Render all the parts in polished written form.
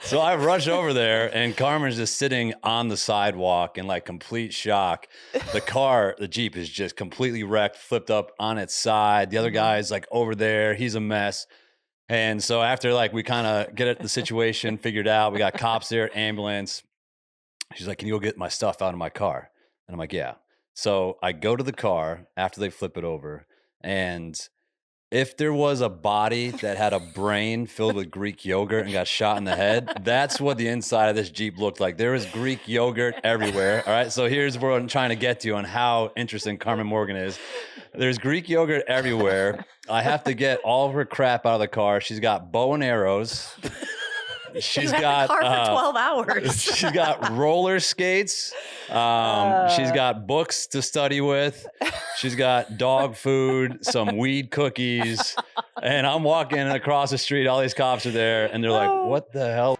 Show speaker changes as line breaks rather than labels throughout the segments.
So I rush over there, and Carmen's just sitting on the sidewalk in like complete shock. The Jeep is just completely wrecked, flipped up on its side. The other
Mhm.
guy's like over there. He's a mess. And so after like we kind of get the situation figured out, we got cops there, ambulance. She's like, "Can you go get my stuff out of my car?" And I'm like, "Yeah." So I go to the car after they flip it over, and if there was a body that had a brain filled with Greek yogurt and got shot in the head, that's what the inside of this Jeep looked like. There was Greek yogurt everywhere. All right. So here's where I'm trying to get to on how interesting Carmen Morgan is. There's Greek yogurt everywhere. I have to get all of her crap out of the car. She's got bow and arrows.
You
She's
had the
got
car for 12 hours.
she's got roller skates. She's got books to study with. She's got dog food, some weed cookies, and I'm walking across the street. All these cops are there, and they're like,
Oh.
"What the hell?"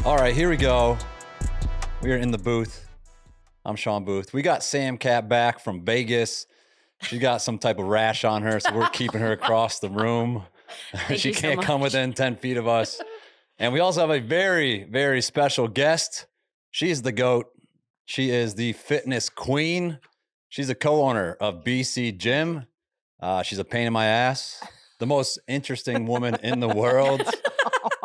All right, here we go. We are in the booth. I'm Shawn Booth. We got Sam Cat back from Vegas. She got some type of rash on her, so we're keeping her across the room.
Thank
She
you so
can't come
much.
within 10 feet of us. And we also have a very, very special guest. She's the GOAT. She is the fitness queen. She's a co-owner of BC Gym. She's a pain in my ass. The most interesting woman in the world,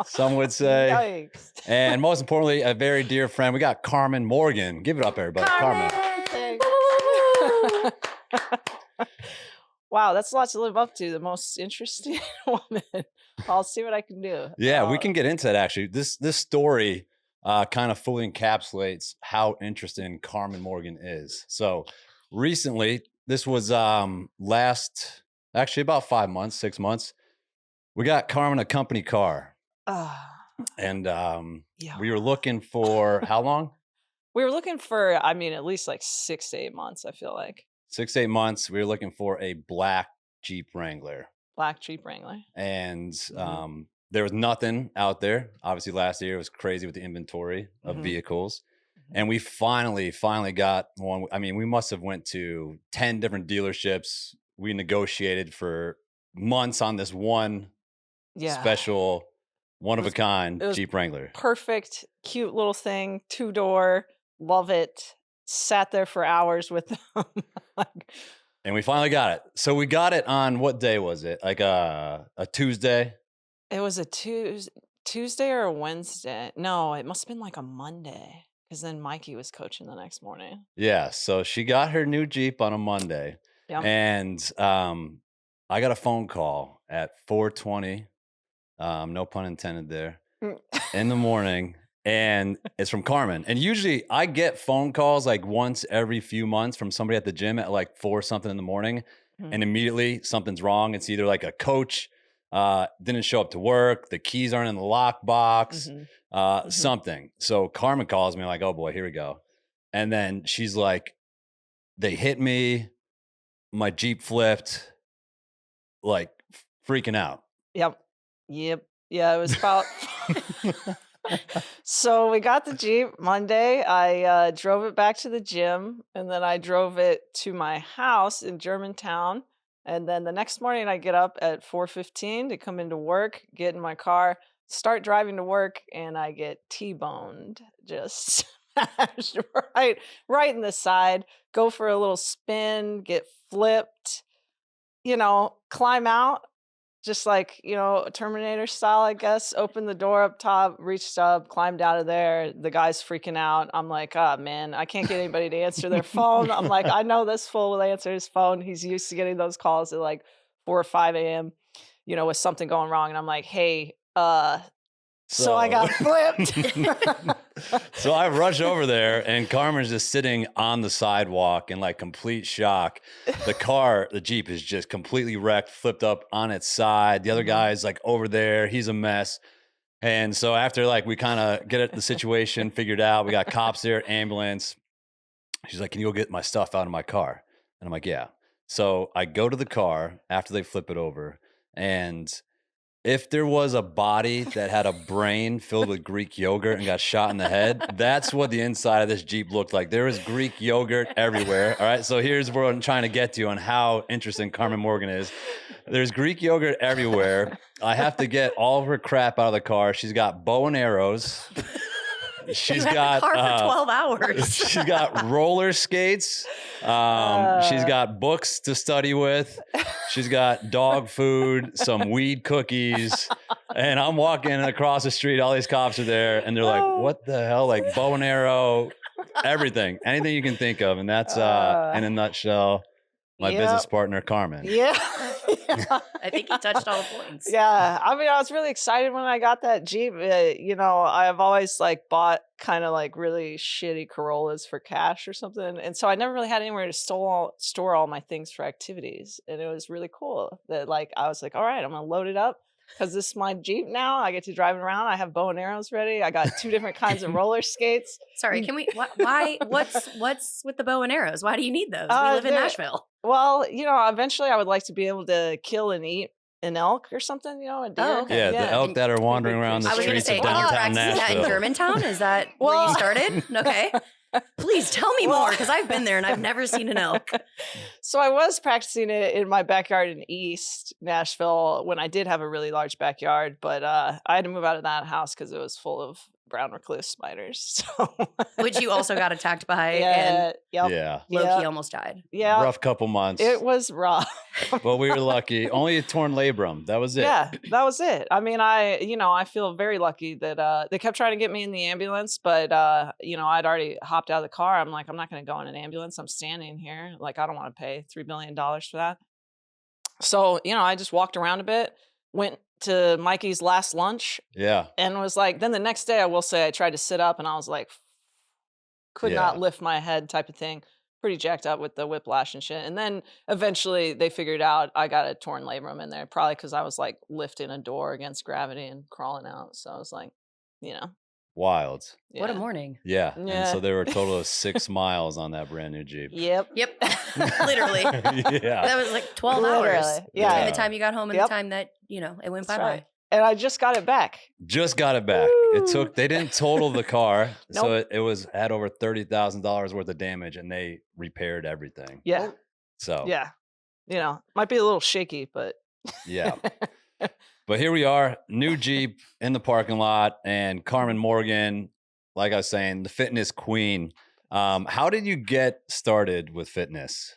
some would say.
Yikes.
And most importantly, a very dear friend. We got Carmen Morgan. Give it up, everybody. Carmen.
Thanks. Wow, that's a lot to live up to. The most interesting woman. I'll see what I can do.
Yeah, we can get into that actually. This story kind of fully encapsulates how interesting Carmen Morgan is. So recently, this was actually about 5 months, 6 months. We got Carmen a company car. And
Yeah.
we were looking for how long?
We were looking for, I mean, at least like 6 to 8 months, I feel like.
6 to 8 months. We were looking for a black Jeep Wrangler.
Black Jeep Wrangler.
And there was nothing out there. Obviously, last year was crazy with the inventory of vehicles. And we finally got one. I mean, we must have went to 10 different dealerships. We negotiated for months on this one
Yeah.
special, one of a kind
it was
Jeep Wrangler.
Perfect, cute little thing, 2-door, love it. Sat there for hours with them. Like,
And we finally got it. So we got it on what day was it? Like a Tuesday?
it was a Tuesday or a Wednesday. No, it must have been like a Monday because then Mikey was coaching the next morning.
Yeah. So she got her new Jeep on a Monday.
Yeah.
And I got a phone call at 4:20. No pun intended there. In the morning, and it's from Carmen. And usually I get phone calls like once every few months from somebody at the gym at like 4 something in the morning, and immediately something's wrong. It's either like a coach didn't show up to work, the keys aren't in the lockbox, something. So Carmen calls me like, "Oh boy, here we go." And then she's like, "They hit me, my Jeep flipped," like freaking out.
Yep. Yeah, it was about So we got the Jeep Monday. I drove it back to the gym, and then I drove it to my house in Germantown. And then the next morning I get up at 4:15 to come into work, get in my car, start driving to work, and I get T-boned. Just smashed right in the side. Go for a little spin, get flipped, climb out. Just like, Terminator style, I guess. Open the door up top, reached up, climbed out of there. The guy's freaking out. I'm like, oh, man, I can't get anybody to answer their phone. I'm like, I know this fool will answer his phone. He's used to getting those calls at like 4 or 5 a.m., with something going wrong. And I'm like, hey, so I got flipped.
So I rush over there, and Carmen's just sitting on the sidewalk in like complete shock. The Jeep is just completely wrecked, flipped up on its side. The other guy's like over there. He's a mess. And so after like we kind of get the situation figured out, we got cops there, ambulance. She's like, "Can you go get my stuff out of my car?" And I'm like, "Yeah." So I go to the car after they flip it over, and If there was a body that had a brain filled with Greek yogurt and got shot in the head, that's what the inside of this Jeep looked like. There was Greek yogurt everywhere. All right. So here's where I'm trying to get to on how interesting Carmen Morgan is. There's Greek yogurt everywhere. I have to get all of her crap out of the car. She's got bow and arrows. She's got
the car for 12 hours.
She's got roller skates. She's got books to study with. She's got dog food, some weed cookies. And I'm walking across the street. All these cops are there. And they're like, what the hell? Like bow and arrow, everything, anything you can think of. And that's, in a nutshell, my business partner, Carmen.
Yeah.
I think you touched all the points.
Yeah. I mean, I was really excited when I got that Jeep. You know, I've always like bought kind of like really shitty Corollas for cash or something. And so I never really had anywhere to store all my things for activities. And it was really cool that like, I was like, all right, I'm going to load it up because this is my Jeep now. I get to drive it around. I have bow and arrows ready. I got 2 different kinds of roller skates.
Sorry, can we, why, what's with the bow and arrows? Why do you need those? We live in Nashville.
Well, you know, eventually I would like to be able to kill and eat an elk or something, you know, a deer.
Oh, okay.
Yeah, the elk that are wandering around the
I was going to
streets
say,
of
are you
downtown
practicing that in
Nashville.
Germantown? Is that where you started? Okay. Please tell me more, because I've been there and I've never seen an elk.
So I was practicing it in my backyard in East Nashville when I did have a really large backyard, but I had to move out of that house because it was full of brown recluse spiders. So
Which you also got attacked by, and
Yeah.
Loki almost died.
Yeah.
Rough couple months.
It was rough.
But we were lucky. Only a torn labrum. That was it.
Yeah, that was it. I mean, I feel very lucky that they kept trying to get me in the ambulance, but I'd already hopped out of the car. I'm like, I'm not going to go in an ambulance. I'm standing here. Like, I don't want to pay $3 million for that. So, I just walked around a bit, went to Mikey's last lunch.
Yeah.
And was like, then the next day, I will say I tried to sit up and I was like, could not lift my head type of thing. Pretty jacked up with the whiplash and shit. And then eventually they figured out I got a torn labrum in there, probably because I was like lifting a door against gravity and crawling out. So I was like,
Wild.
yeah.
What a morning.
Yeah.
Yeah.
And so there were a total of 6 miles on that brand new Jeep.
Yep.
Literally.
Yeah.
That was like 12 hours.
Literally. Yeah.
Between the time you got home and the time that, it went
That's
bye-bye.
right. And I just got it back.
Just got it back.
Woo.
They didn't total the car.
Nope.
So it had over $30,000 worth of damage and they repaired everything.
Yeah.
So
Yeah. Might be a little shaky, but
yeah. But here we are, new Jeep in the parking lot, and Carmen Morgan, like I was saying, the fitness queen. How did you get started with fitness?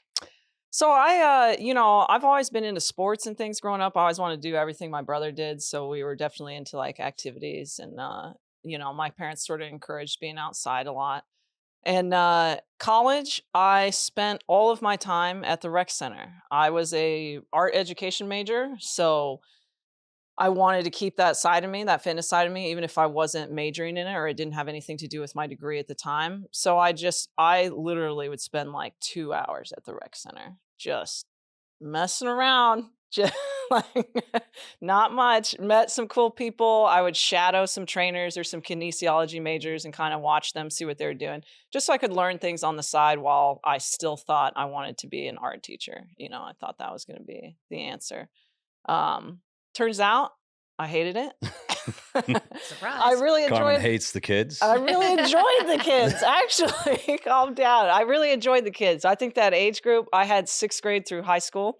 So I've always been into sports and things growing up. I always wanted to do everything my brother did. So we were definitely into like activities and, my parents sort of encouraged being outside a lot. And college, I spent all of my time at the rec center. I was a art education major. So I wanted to keep that side of me, that fitness side of me, even if I wasn't majoring in it or it didn't have anything to do with my degree at the time. So I literally would spend like 2 hours at the rec center, just messing around, just like not much. Met some cool people. I would shadow some trainers or some kinesiology majors and kind of watch them, see what they were doing, just so I could learn things on the side while I still thought I wanted to be an art teacher. I thought that was going to be the answer. Turns out I hated it.
Surprise.
I really enjoyed.
Carmen hates the kids.
I really enjoyed the kids. Actually, calm down. I really enjoyed the kids. I think that age group. I had 6th grade through high school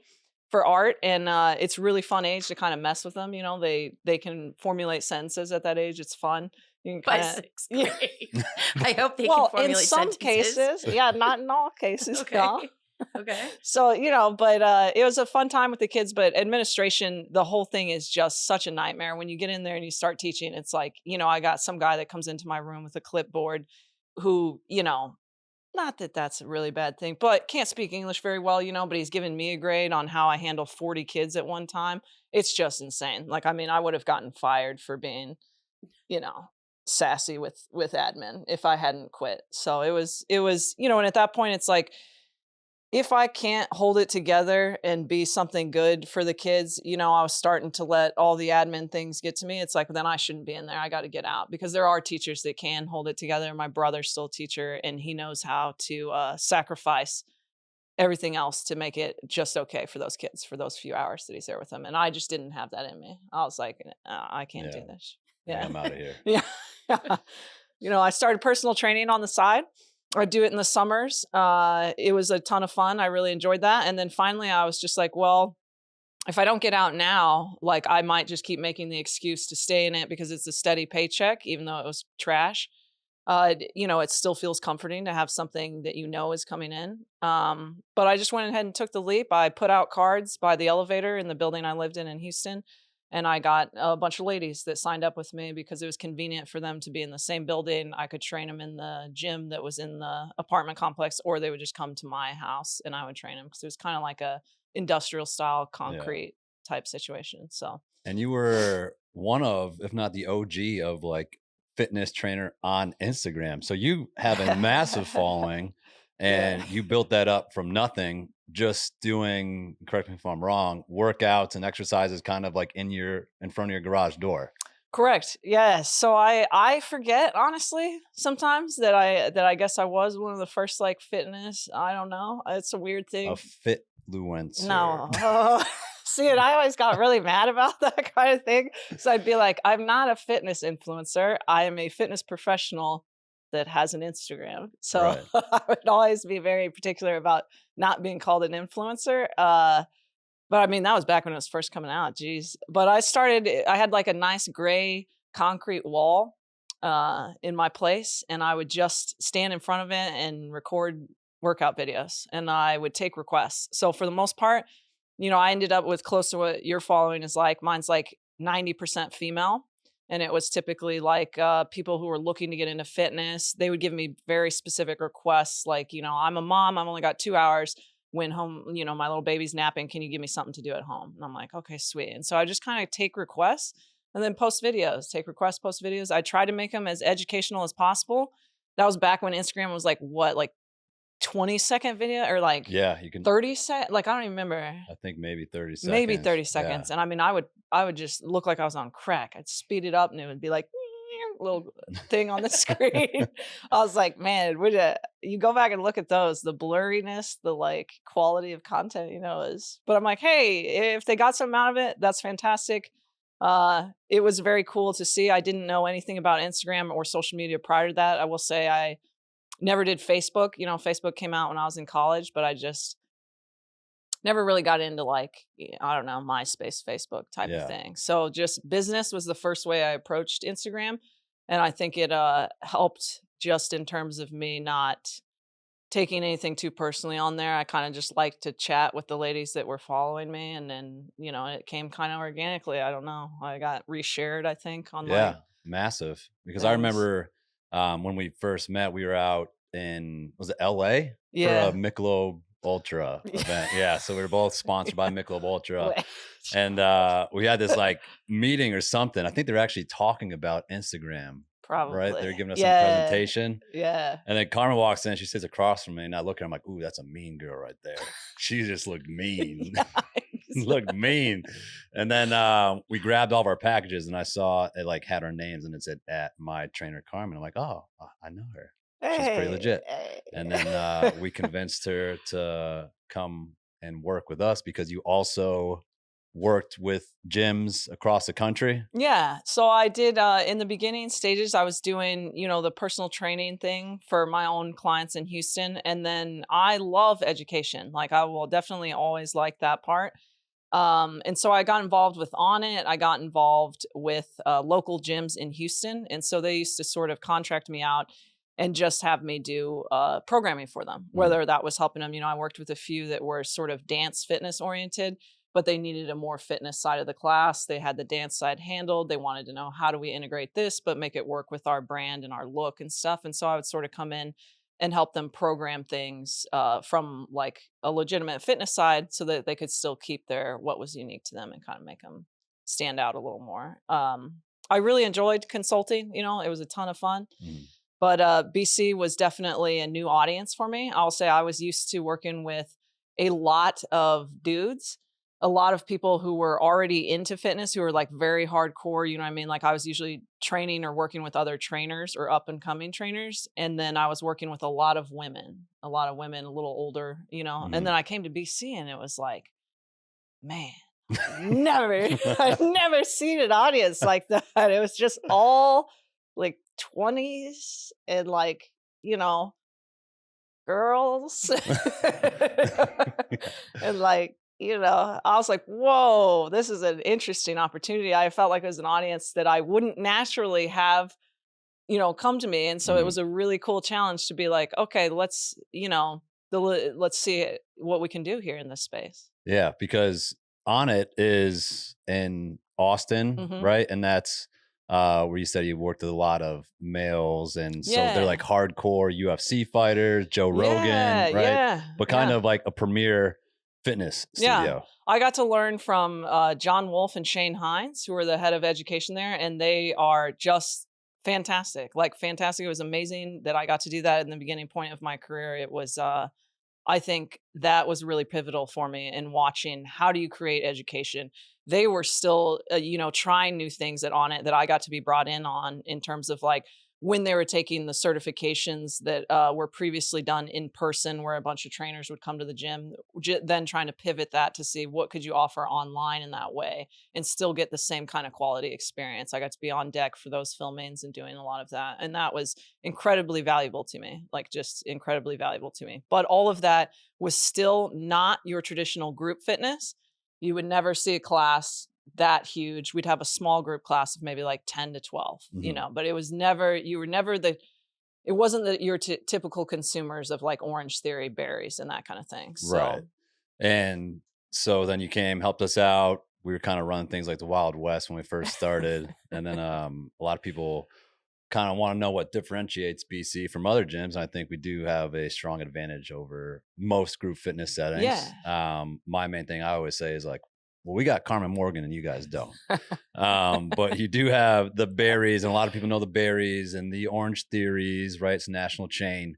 for art, and it's really fun age to kind of mess with them. They can formulate sentences at that age. It's fun. You can
By
kinda,
6th grade. I hope they can formulate
in some
sentences.
cases, yeah, not in all cases.
Okay.
No.
Okay.
So, but it was a fun time with the kids, but administration, the whole thing is just such a nightmare. When you get in there and you start teaching, it's like, I got some guy that comes into my room with a clipboard who, not that that's a really bad thing, but can't speak English very well, but he's giving me a grade on how I handle 40 kids at one time. It's just insane. Like, I mean, I would have gotten fired for being, sassy with admin if I hadn't quit. So it was, and at that point it's like, if I can't hold it together and be something good for the kids, I was starting to let all the admin things get to me. It's like, then I shouldn't be in there. I got to get out, because there are teachers that can hold it together. My brother's still a teacher and he knows how to sacrifice everything else to make it just okay for those kids for those few hours that he's there with them. And I just didn't have that in me. I was like, I can't do this.
Yeah, I'm out of here.
Yeah. I started personal training on the side. I do it in the summers. It was a ton of fun. I really enjoyed that. And then finally I was just like, well, if I don't get out now, like I might just keep making the excuse to stay in it because it's a steady paycheck, even though it was trash. It still feels comforting to have something that is coming in. But I just went ahead and took the leap. I put out cards by the elevator in the building I lived in Houston. And I got a bunch of ladies that signed up with me because it was convenient for them to be in the same building. I could train them in the gym that was in the apartment complex, or they would just come to my house and I would train them because it was kind of like a industrial style concrete type situation. So,
and you were one of, if not the OG of like fitness trainer on Instagram. So you have a massive following and you built that up from nothing, just doing, correct me if I'm wrong, workouts and exercises kind of like in front of your garage door.
Correct. Yes. So I forget honestly sometimes that I guess I was one of the first like fitness. I don't know. It's a weird thing.
A fitfluencer.
No. See, and I always got really mad about that kind of thing. So I'd be like, I'm not a fitness influencer. I am a fitness professional that has an Instagram. So I would always be very particular about not being called an influencer. But I mean, that was back when it was first coming out. Geez. But I had like a nice gray concrete wall in my place, and I would just stand in front of it and record workout videos, and I would take requests. So for the most part, I ended up with close to what your following is like. Mine's like 90% female. And it was typically like people who were looking to get into fitness. They would give me very specific requests like, I'm a mom. I've only got 2 hours. When home, my little baby's napping. Can you give me something to do at home? And I'm like, okay, sweet. And so I just kind of take requests and then post videos, take requests, post videos. I try to make them as educational as possible. That was back when Instagram was like 20-second video or like
you can
30 seconds. Like, I don't even remember.
I think maybe 30 seconds.
Maybe 30 seconds. And I mean, I would just look like I was on crack. I'd speed it up and it would be like little thing on the screen. I was like, man, you go back and look at those, the blurriness, the like quality of content, but I'm like, hey, if they got something out of it, that's fantastic. It was very cool to see. I didn't know anything about Instagram or social media prior to that. I will say I never did Facebook. Facebook came out when I was in college, but I just never really got into like, I don't know, MySpace, Facebook type of thing. So just business was the first way I approached Instagram. And I think it helped just in terms of me not taking anything too personally on there. I kind of just like to chat with the ladies that were following me. And then, it came kind of organically. I don't know. I got reshared, I think, on
massive. Because I remember when we first met, we were out in, was it LA? For a Michelob Ultra event. So we were both sponsored by Michelob Ultra. And we had this like meeting or something. I think they're actually talking about Instagram.
Probably.
Right? They're giving us some presentation.
Yeah.
And then Carmen walks in, she sits across from me, and I look at her, I'm like, ooh, that's a mean girl right there. She just looked mean. Looked mean. And then we grabbed all of our packages, and I saw it like had our names, and it said at my trainer Carmen. I'm like, oh, I know her. She's pretty legit. And then we convinced her to come and work with us because you also worked with gyms across the country.
Yeah. So I did in the beginning stages, I was doing, the personal training thing for my own clients in Houston. And then I love education. Like I will definitely always like that part. And so I got involved with On It. I got involved with local gyms in Houston. And so they used to sort of contract me out and just have me do programming for them, whether that was helping them. I worked with a few that were sort of dance fitness oriented, but they needed a more fitness side of the class. They had the dance side handled. They wanted to know, how do we integrate this, but make it work with our brand and our look and stuff. And so I would sort of come in and help them program things from like a legitimate fitness side so that they could still keep what was unique to them and kind of make them stand out a little more. I really enjoyed consulting. It was a ton of fun. But BC was definitely a new audience for me. I'll say I was used to working with a lot of dudes. a lot of people who were already into fitness, who were like very hardcore, you know what I mean? Like I was usually training or working with other trainers or up and coming trainers. And then I was working with a lot of women, a little older, you know, and then I came to BC and it was like, man, I've never seen an audience like that. It was just all like 20s and like, you know, girls. And like, you know, I was like, whoa, this is an interesting opportunity. I felt like it was an audience that I wouldn't naturally have, you know, come to me. And so it was a really cool challenge to be like, okay, let's, you know, let's see what we can do here in this space.
Yeah, because On It is in Austin, right? And that's where you said you worked with a lot of males, and so they're like hardcore UFC fighters, Joe Rogan, right? But kind of like a premier fitness studio.
I got to learn from John Wolf and Shane Hines, who are the head of education there, and they are just fantastic. Like fantastic. It was amazing that I got to do that in the beginning point of my career. It was I think that was really pivotal for me in watching how do you create education. They were still, you know, trying new things On It that I got to be brought in terms of like when they were taking the certifications that were previously done in person, where a bunch of trainers would come to the gym, then trying to pivot that to see what could you offer online in that way and still get the same kind of quality experience. I got to be on deck for those filmings and doing a lot of that. And that was incredibly valuable to me, like just incredibly valuable to me. But all of that was still not your traditional group fitness. You would never see a class that huge. We'd have a small group class of maybe like 10 to 12, you know, but it was never, you were never it wasn't your typical consumers of like Orange Theory, berries and that kind of thing. So.
Right. And so then you came, helped us out. We were kind of running things like the Wild West when we first started. And then a lot of people kind of want to know what differentiates BC from other gyms. I think we do have a strong advantage over most group fitness settings.
Yeah.
My main thing I always say is like, well, we got Carmen Morgan and you guys don't. But you do have the berries, and a lot of people know the berries and the Orange Theories, right? It's a national chain.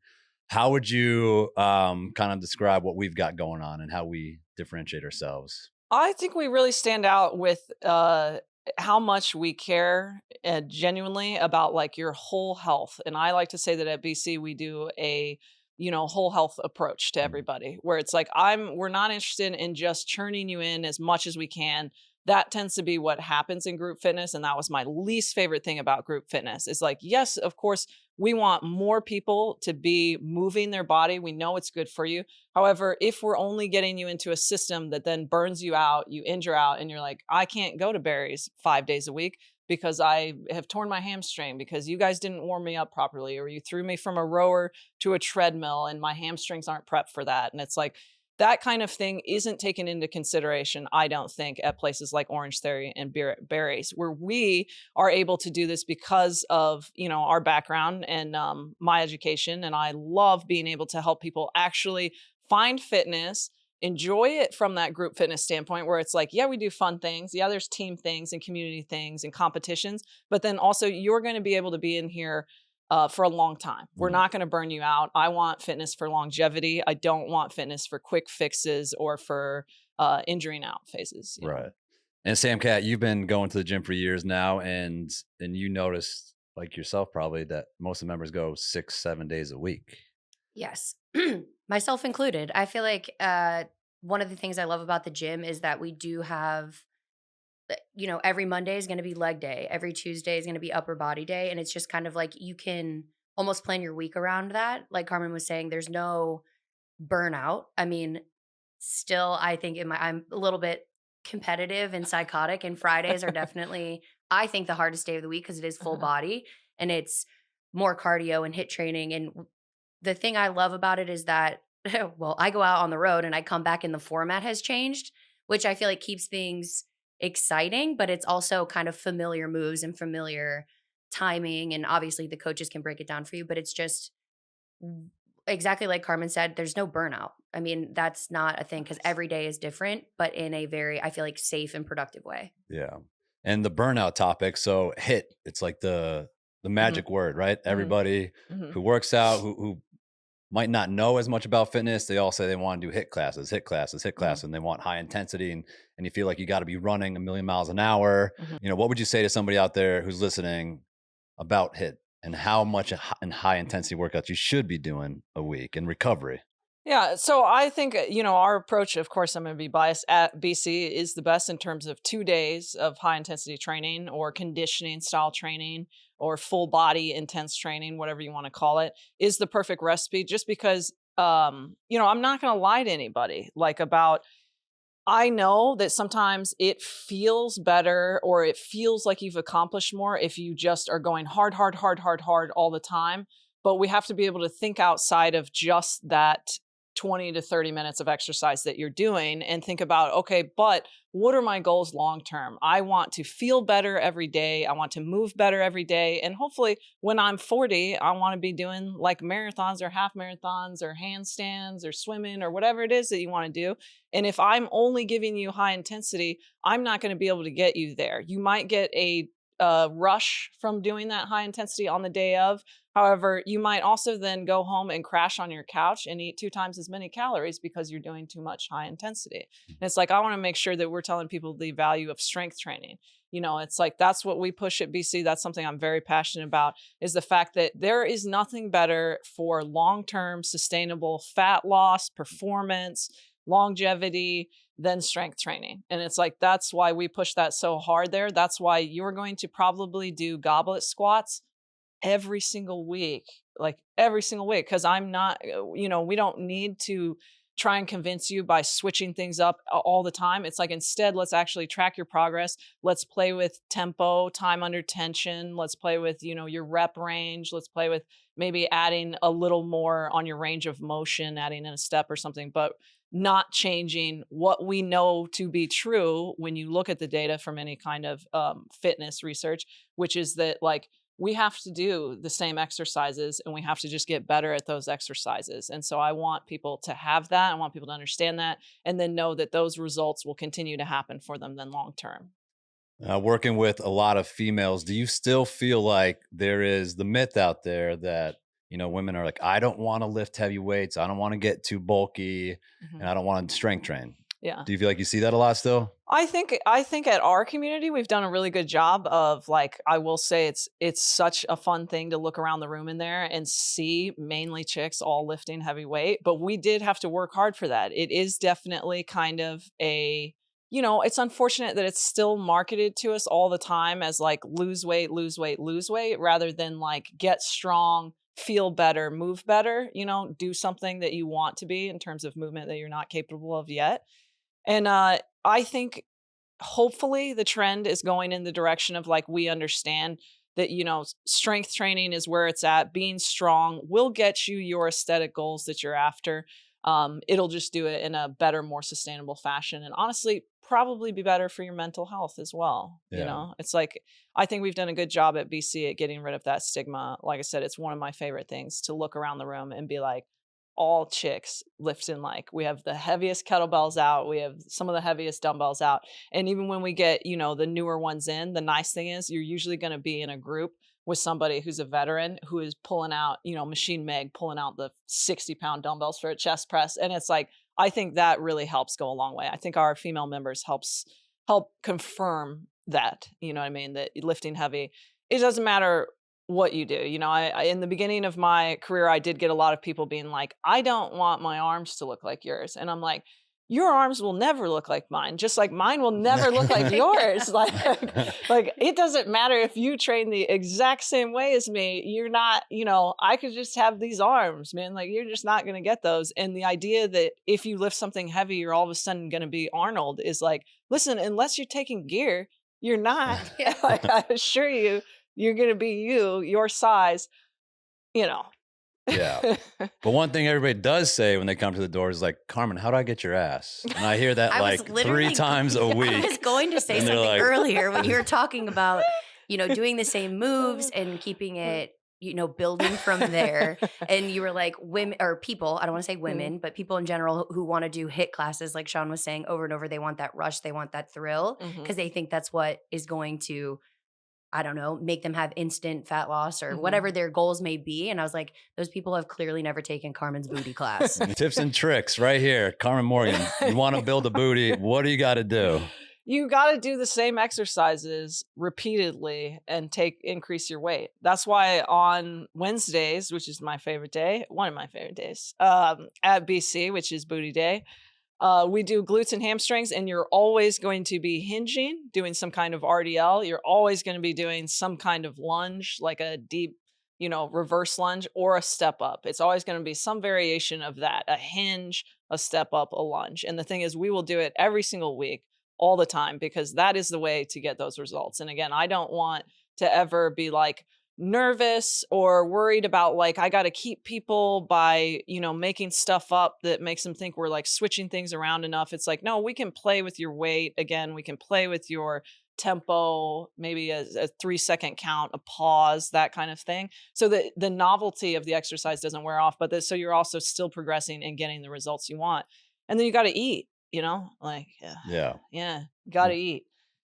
How would you kind of describe what we've got going on and how we differentiate ourselves?
I think we really stand out with how much we care genuinely about like your whole health. And I like to say that at BC we do a, you know, whole health approach to everybody, where it's like we're not interested in just churning you in as much as we can. That tends to be what happens in group fitness, and that was my least favorite thing about group fitness. Is like, yes, of course, we want more people to be moving their body. We know it's good for you. However, if we're only getting you into a system that then burns you out, you injure out, and you're like, I can't go to berries 5 days a week because I have torn my hamstring because you guys didn't warm me up properly, or you threw me from a rower to a treadmill and my hamstrings aren't prepped for that. And it's like, that kind of thing isn't taken into consideration, I don't think, at places like Orange Theory and berries, where we are able to do this because of, you know, our background and my education. And I love being able to help people actually find fitness, enjoy it from that group fitness standpoint, where it's like, yeah, we do fun things. Yeah, there's team things and community things and competitions, but then also you're going to be able to be in here for a long time. We're not going to burn you out. I want fitness for longevity. I don't want fitness for quick fixes or for injuring out phases.
Right. And Sam Cat, you've been going to the gym for years now, and you noticed, like yourself probably, that most of the members go 6-7 days a week.
Yes, myself included. I feel like one of the things I love about the gym is that we do have, you know, every Monday is going to be leg day. Every Tuesday is going to be upper body day. And it's just kind of like you can almost plan your week around that. Like Carmen was saying, there's no burnout. I mean, still, I think I'm a little bit competitive and psychotic, and Fridays are definitely, I think, the hardest day of the week because it is full body and it's more cardio and HIIT training. And the thing I love about it is that, well, I go out on the road and I come back and the format has changed, which I feel like keeps things exciting, but it's also kind of familiar moves and familiar timing. And obviously the coaches can break it down for you, but it's just exactly like Carmen said, there's no burnout. I mean, that's not a thing because every day is different, but in a very, I feel like, safe and productive way.
Yeah. And the burnout topic, so HIIT, it's like the magic word, right? Everybody who works out, who might not know as much about fitness, they all say they want to do HIIT classes,
Mhm.
and they want high intensity, and you feel like you got to be running a million miles an hour.
Mhm.
What would you say to somebody out there who's listening about HIIT and how much in high intensity workouts you should be doing a week in recovery?
Yeah, so I think, our approach, of course, I'm going to be biased at BC, is the best in terms of 2 days of high intensity training or conditioning style training or full body intense training, whatever you want to call it, is the perfect recipe just because, I'm not going to lie to anybody like about, I know that sometimes it feels better or it feels like you've accomplished more if you just are going hard, hard, hard, hard, hard all the time. But we have to be able to think outside of just that 20 to 30 minutes of exercise that you're doing and think about, okay, but what are my goals long term? I want to feel better every day. I want to move better every day. And hopefully, when I'm 40, I want to be doing like marathons or half marathons or handstands or swimming or whatever it is that you want to do. And if I'm only giving you high intensity, I'm not going to be able to get you there. You might get a rush from doing that high intensity on the day of. However, you might also then go home and crash on your couch and eat 2 times as many calories because you're doing too much high intensity. And it's like, I want to make sure that we're telling people the value of strength training. It's like that's what we push at BC. That's something I'm very passionate about, is the fact that there is nothing better for long term sustainable fat loss, performance, longevity than strength training. And it's like, that's why we push that so hard there. That's why you're going to probably do goblet squats every single week, like every single week. Cause I'm not, we don't need to try and convince you by switching things up all the time. It's like, instead, let's actually track your progress. Let's play with tempo, time under tension. Let's play with, your rep range. Let's play with maybe adding a little more on your range of motion, adding in a step or something, but not changing what we know to be true when you look at the data from any kind of fitness research, which is that like, we have to do the same exercises and we have to just get better at those exercises. And so I want people to have that. I want people to understand that and then know that those results will continue to happen for them then long term.
Working with a lot of females, do you still feel like there is the myth out there that, women are like, I don't want to lift heavy weights, I don't want to get too bulky,
Mhm.
and I don't want to strength train?
Yeah.
Do you feel like you see that a lot still?
I think at our community we've done a really good job of, like, I will say it's such a fun thing to look around the room in there and see mainly chicks all lifting heavy weight, but we did have to work hard for that. It is definitely kind of it's unfortunate that it's still marketed to us all the time as like lose weight, lose weight, lose weight rather than like get strong, feel better, move better, do something that you want to be in terms of movement that you're not capable of yet. And I think hopefully the trend is going in the direction of like we understand that strength training is where it's at. Being strong will get you your aesthetic goals that you're after. It'll just do it in a better, more sustainable fashion, and honestly probably be better for your mental health as well.
Yeah.
It's like, I think we've done a good job at BC at getting rid of that stigma. Like I said, it's one of my favorite things to look around the room and be like, all chicks lifting, like we have the heaviest kettlebells out, we have some of the heaviest dumbbells out. And even when we get, the newer ones in, the nice thing is you're usually going to be in a group with somebody who's a veteran who is pulling out, Machine Meg pulling out the 60-pound dumbbells for a chest press. And it's like, I think that really helps go a long way. I think our female members help confirm that, you know what I mean, that lifting heavy, it doesn't matter what you do. I in the beginning of my career, I did get a lot of people being like, I don't want my arms to look like yours. And I'm like, your arms will never look like mine, just like mine will never look like yours. Like it doesn't matter if you train the exact same way as me. You're not, I could just have these arms, man. Like you're just not going to get those. And the idea that if you lift something heavy, you're all of a sudden going to be Arnold is like, listen, unless you're taking gear, you're not.
Yeah.
Like I assure you, you're going to be your size, you know.
Yeah. But one thing everybody does say when they come to the door is like, Carmen, how do I get your ass? And I hear that
I was
like
literally
3 times a
I
week.
was going to say
And they're
something
like-
earlier when you were talking about, doing the same moves and keeping it, building from there. And you were like, women or people, I don't want to say women, but people in general who want to do HIIT classes, like Shawn was saying over and over, they want that rush, they want that thrill
Mhm.
because they think that's what is going to I don't know, make them have instant fat loss or
Mhm.
whatever their goals may be. And I was like, those people have clearly never taken Carmen's booty class.
Tips and tricks right here. Carmen Morgan, you want to build a booty, what do you got to do?
You got to do the same exercises repeatedly and increase your weight. That's why on Wednesdays, which is my favorite day, one of my favorite days, at BC, which is booty day, we do glutes and hamstrings, and you're always going to be hinging, doing some kind of RDL. You're always going to be doing some kind of lunge, like a deep, reverse lunge or a step up. It's always going to be some variation of that, a hinge, a step up, a lunge. And the thing is, we will do it every single week, all the time, because that is the way to get those results. And again, I don't want to ever be like, nervous or worried about like I got to keep people by making stuff up that makes them think we're like switching things around enough. It's like, no, we can play with your weight. Again, we can play with your tempo, maybe a 3-second count, a pause, that kind of thing, so that the novelty of the exercise doesn't wear off, but so you're also still progressing and getting the results you want. And then you got to eat, like
Yeah.
got to eat.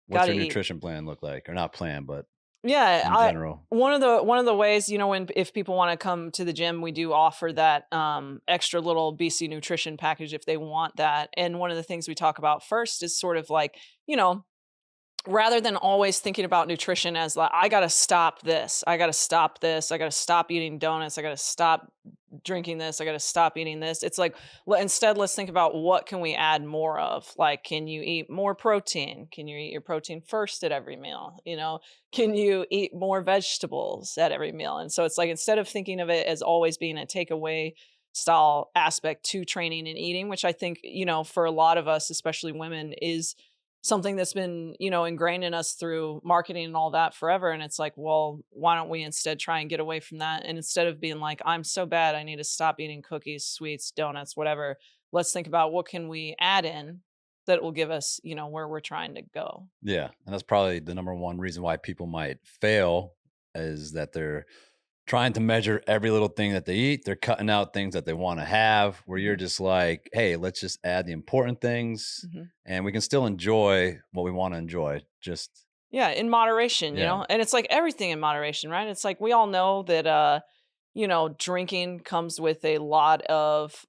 What's your
Gotta eat.
nutrition plan look like? Or not plan, but
Yeah,
in general.
one of the ways, if people want to come to the gym, we do offer that extra little BC nutrition package if they want that. And one of the things we talk about first is sort of like, rather than always thinking about nutrition as like, I got to stop this, I got to stop this, I got to stop eating donuts, I got to stop drinking this, I got to stop eating this. It's like, instead, let's think about what can we add more of? Like, can you eat more protein? Can you eat your protein first at every meal? Can you eat more vegetables at every meal? And so it's like, instead of thinking of it as always being a takeaway style aspect to training and eating, which I think, for a lot of us, especially women, is something that's been, ingrained in us through marketing and all that forever. And it's like, well, why don't we instead try and get away from that? And instead of being like, I'm so bad, I need to stop eating cookies, sweets, donuts, whatever, let's think about what can we add in that will give us, where we're trying to go.
Yeah. And that's probably the number one reason why people might fail is that they're trying to measure every little thing that they eat. They're cutting out things that they want to have, where you're just like, hey, let's just add the important things and we can still enjoy what we want to enjoy. Just
in moderation, and it's like everything in moderation, right? It's like, we all know that, drinking comes with a lot of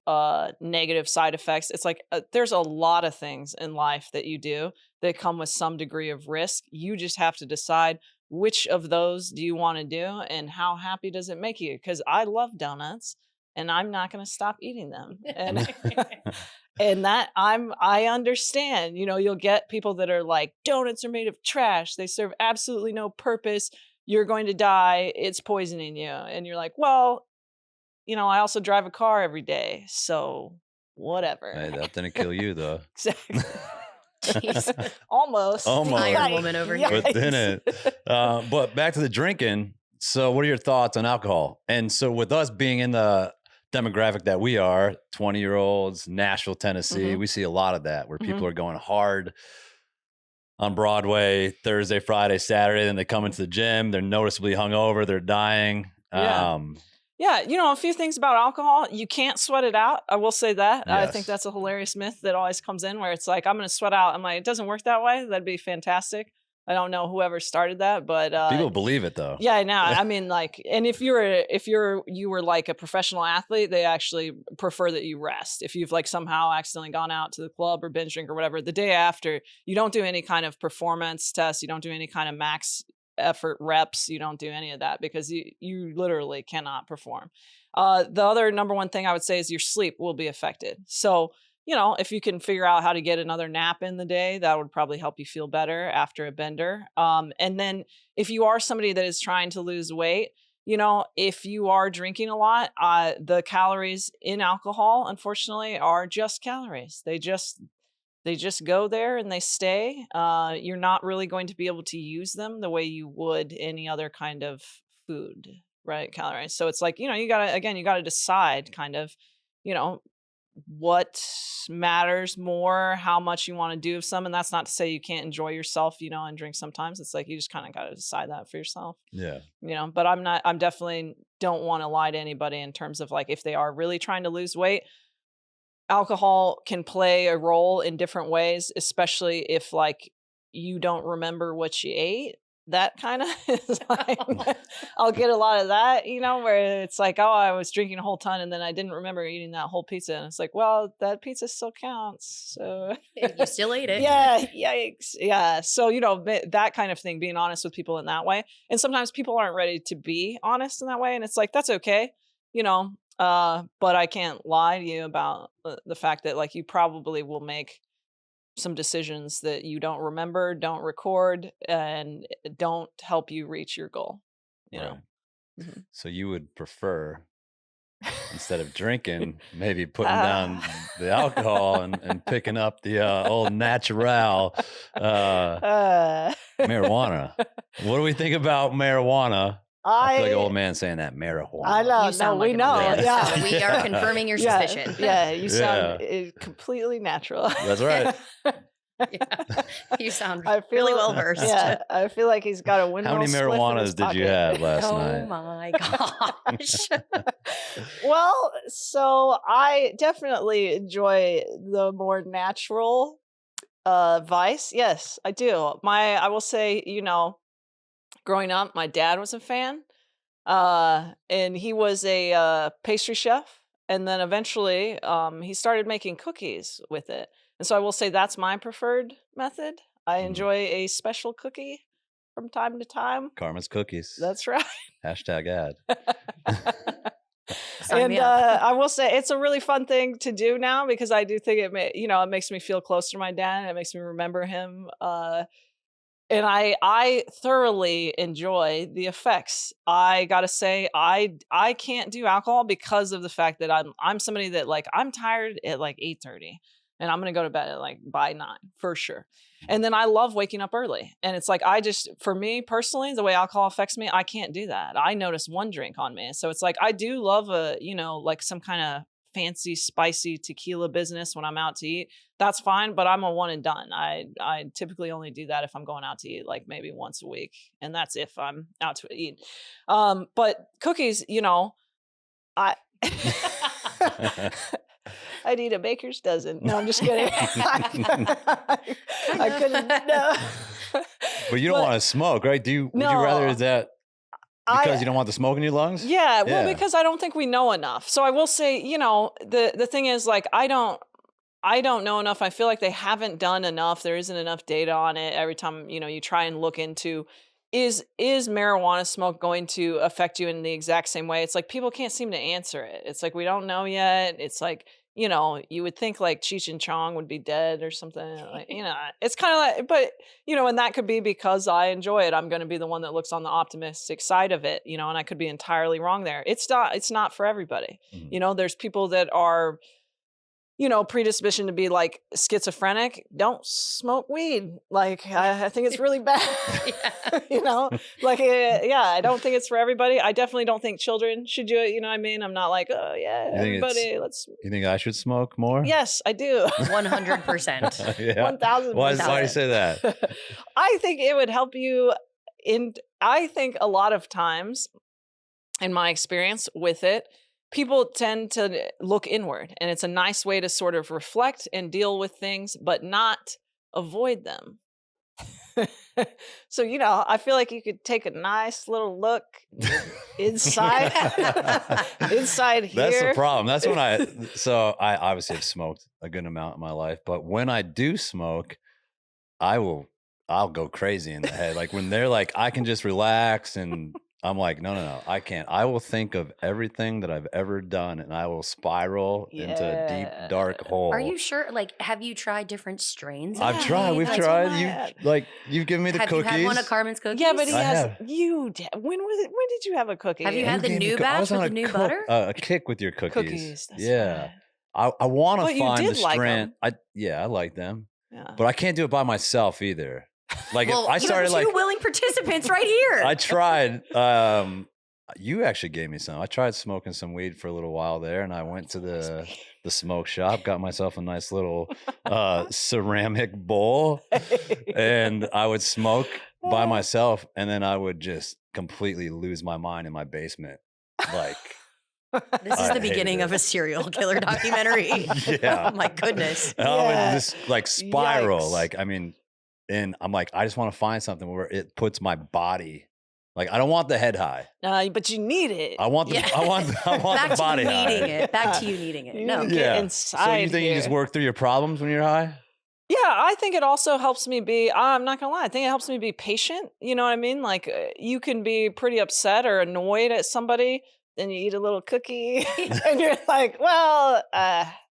negative side effects. It's like, there's a lot of things in life that you do that come with some degree of risk. You just have to decide which of those do you want to do and how happy does it make you? Because I love donuts and I'm not going to stop eating them. And and that I understand, you'll get people that are like, donuts are made of trash, they serve absolutely no purpose, you're going to die, it's poisoning you. And you're like, well, I also drive a car every day, so whatever.
Hey, that didn't kill you though.
Exactly. Jeez. Almost.
Iron woman over here.
But didn't. But back to the drinking. So what are your thoughts on alcohol? And so with us being in the demographic that we are, 20-year-olds, Nashville, Tennessee, we see a lot of that where people are going hard on Broadway Thursday, Friday, Saturday, then they come into the gym, they're noticeably hungover, they're dying.
Yeah, a few things about alcohol. You can't sweat it out. I will say that.
Yes.
I think that's a hilarious myth that always comes in where it's like, I'm going to sweat out. I'm like, it doesn't work that way. That'd be fantastic. I don't know whoever started that, but
people believe it though.
Yeah, no, I mean, like, and if you were like a professional athlete, they actually prefer that you rest. If you've like somehow accidentally gone out to the club or binge drink or whatever, the day after, you don't do any kind of performance test. You don't do any kind of max effort reps. You don't do any of that because you literally cannot perform. The other number one thing I would say is your sleep will be affected. So, if you can figure out how to get another nap in the day, that would probably help you feel better after a bender. And then if you are somebody that is trying to lose weight, if you are drinking a lot, the calories in alcohol, unfortunately, are just calories. They just go there and they stay. You're not really going to be able to use them the way you would any other kind of food, right? Calories. So it's like, you gotta decide kind of, what matters more, how much you want to do of some. And that's not to say you can't enjoy yourself, and drink sometimes. It's like, you just kind of got to decide that for yourself.
Yeah.
But I'm definitely don't want to lie to anybody in terms of like, if they are really trying to lose weight, alcohol can play a role in different ways, especially if like you don't remember what you ate. that kind of is like, I'll get a lot of that, where it's like, oh, I was drinking a whole ton and then I didn't remember eating that whole pizza. And it's like, well, that pizza still counts. So
You still ate it.
yeah, yikes. Yeah. So, that kind of thing, being honest with people in that way. And sometimes people aren't ready to be honest in that way. And it's like, that's okay, but I can't lie to you about the fact that like you probably will make some decisions that you don't remember, don't record, and don't help you reach your goal.
Right.
Mhm.
So you would prefer, instead of drinking, maybe putting down the alcohol and picking up the old natural marijuana. What do we think about marijuana? I feel like an old man saying that, marijuana.
I know.
You sound
we
like
know.
an old man,
Yeah.
so we are confirming your suspicion.
Yeah, you sound completely natural.
That's right.
Yeah. You sound
I feel
really well versed.
Yeah, I feel like he's got a windmill.
How many
spliff in his
marijuanas did you
pocket.
have last
Oh
night?
my gosh.
Well, so I definitely enjoy the more natural vice. Yes, I do. I will say, growing up, my dad was a fan. And he was a pastry chef. And then eventually he started making cookies with it. And so I will say that's my preferred method. I enjoy a special cookie from time to time.
Carmen's Cookies.
That's right.
Hashtag ad.
Sign
And
me up.
I will say it's a really fun thing to do now because I do think it makes me feel close to my dad. And it makes me remember him. And I thoroughly enjoy the effects. I gotta say, I can't do alcohol because of the fact that I'm somebody that like I'm tired at like 8:30, and I'm gonna go to bed at like by 9 for sure. And then I love waking up early, and it's like for me personally, the way alcohol affects me, I can't do that. I notice one drink on me, so it's like I do love like some kind of fancy spicy tequila business when I'm out to eat. That's fine, but I'm a one and done. I typically only do that if I'm going out to eat like maybe once a week, and that's if I'm out to eat. But cookies, I I'd eat a baker's dozen. No, I'm just kidding. I couldn't. No.
But you don't want to smoke, right? Would you rather that because you don't want the smoke in your lungs?
Yeah, well, because I don't think we know enough. So I will say, the thing is like I don't know enough. I feel like they haven't done enough. There isn't enough data on it. Every time, you try and look into is marijuana smoke going to affect you in the exact same way? It's like people can't seem to answer it. It's like we don't know yet. It's like, you would think like Cheech and Chong would be dead or something. Like, it's kind of like, but and that could be because I enjoy it. I'm going to be the one that looks on the optimistic side of it, and I could be entirely wrong there. It's not for everybody.
Mhm.
There's people that are predisposition to be like schizophrenic. Don't smoke weed. Like I think it's really bad. Like I don't think it's for everybody. I definitely don't think children should do it. You know what I mean? I'm not like, oh yeah, everybody, let's.
You think I should smoke more?
Yes, I do.
100%.
Yeah.
1,000.
Why do you say that?
I think it would help you. I think a lot of times, in my experience with it, people tend to look inward, and it's a nice way to sort of reflect and deal with things, but not avoid them. So, I feel like you could take a nice little look inside, inside here.
That's the problem. That's when I obviously have smoked a good amount in my life, but when I do smoke, I'll go crazy in the head. Like when they're like, I can just relax, and I'm like, no, I can't. I will think of everything that I've ever done, and I will spiral into a deep, dark hole.
Are you sure? Like, have you tried different strains?
I've tried. We've tried. You've given me the cookies.
Have you had one of Carmen's cookies?
Yeah, but he
I
has.
have.
When was it? When did you have a cookie?
Have you had the new
I
batch
was
with
on
the new butter?
a kick with your cookies.
Cookies. That's
Yeah.
right.
I want
But
to
you
find the
did like
strand.
'em.
I like them,
Yeah.
but I can't do it by myself either. Like
Well,
if I started
you have two
like
willing participants right here.
I tried. You actually gave me some. I tried smoking some weed for a little while there, and I went to the smoke shop, got myself a nice little ceramic bowl, and I would smoke by myself, and then I would just completely lose my mind in my basement. Like
This is
I
the beginning
hated
of a serial killer documentary.
Yeah.
Oh my goodness.
and I would just like spiral.
Yikes.
Like, I mean, and I'm like, I just want to find something where it puts my body. Like, I don't want the head high.
But you need it.
I want the
Yeah.
I want
Back
the
to
body
you needing
high.
it. Back to you needing it.
You
No.
need to get
Yeah.
inside
So you think you just
here.
work through your problems when you're high?
Yeah, I think it also helps me be, I'm not gonna lie, I think it helps me be patient. You know what I mean? Like, you can be pretty upset or annoyed at somebody, then you eat a little cookie, and you're like, well,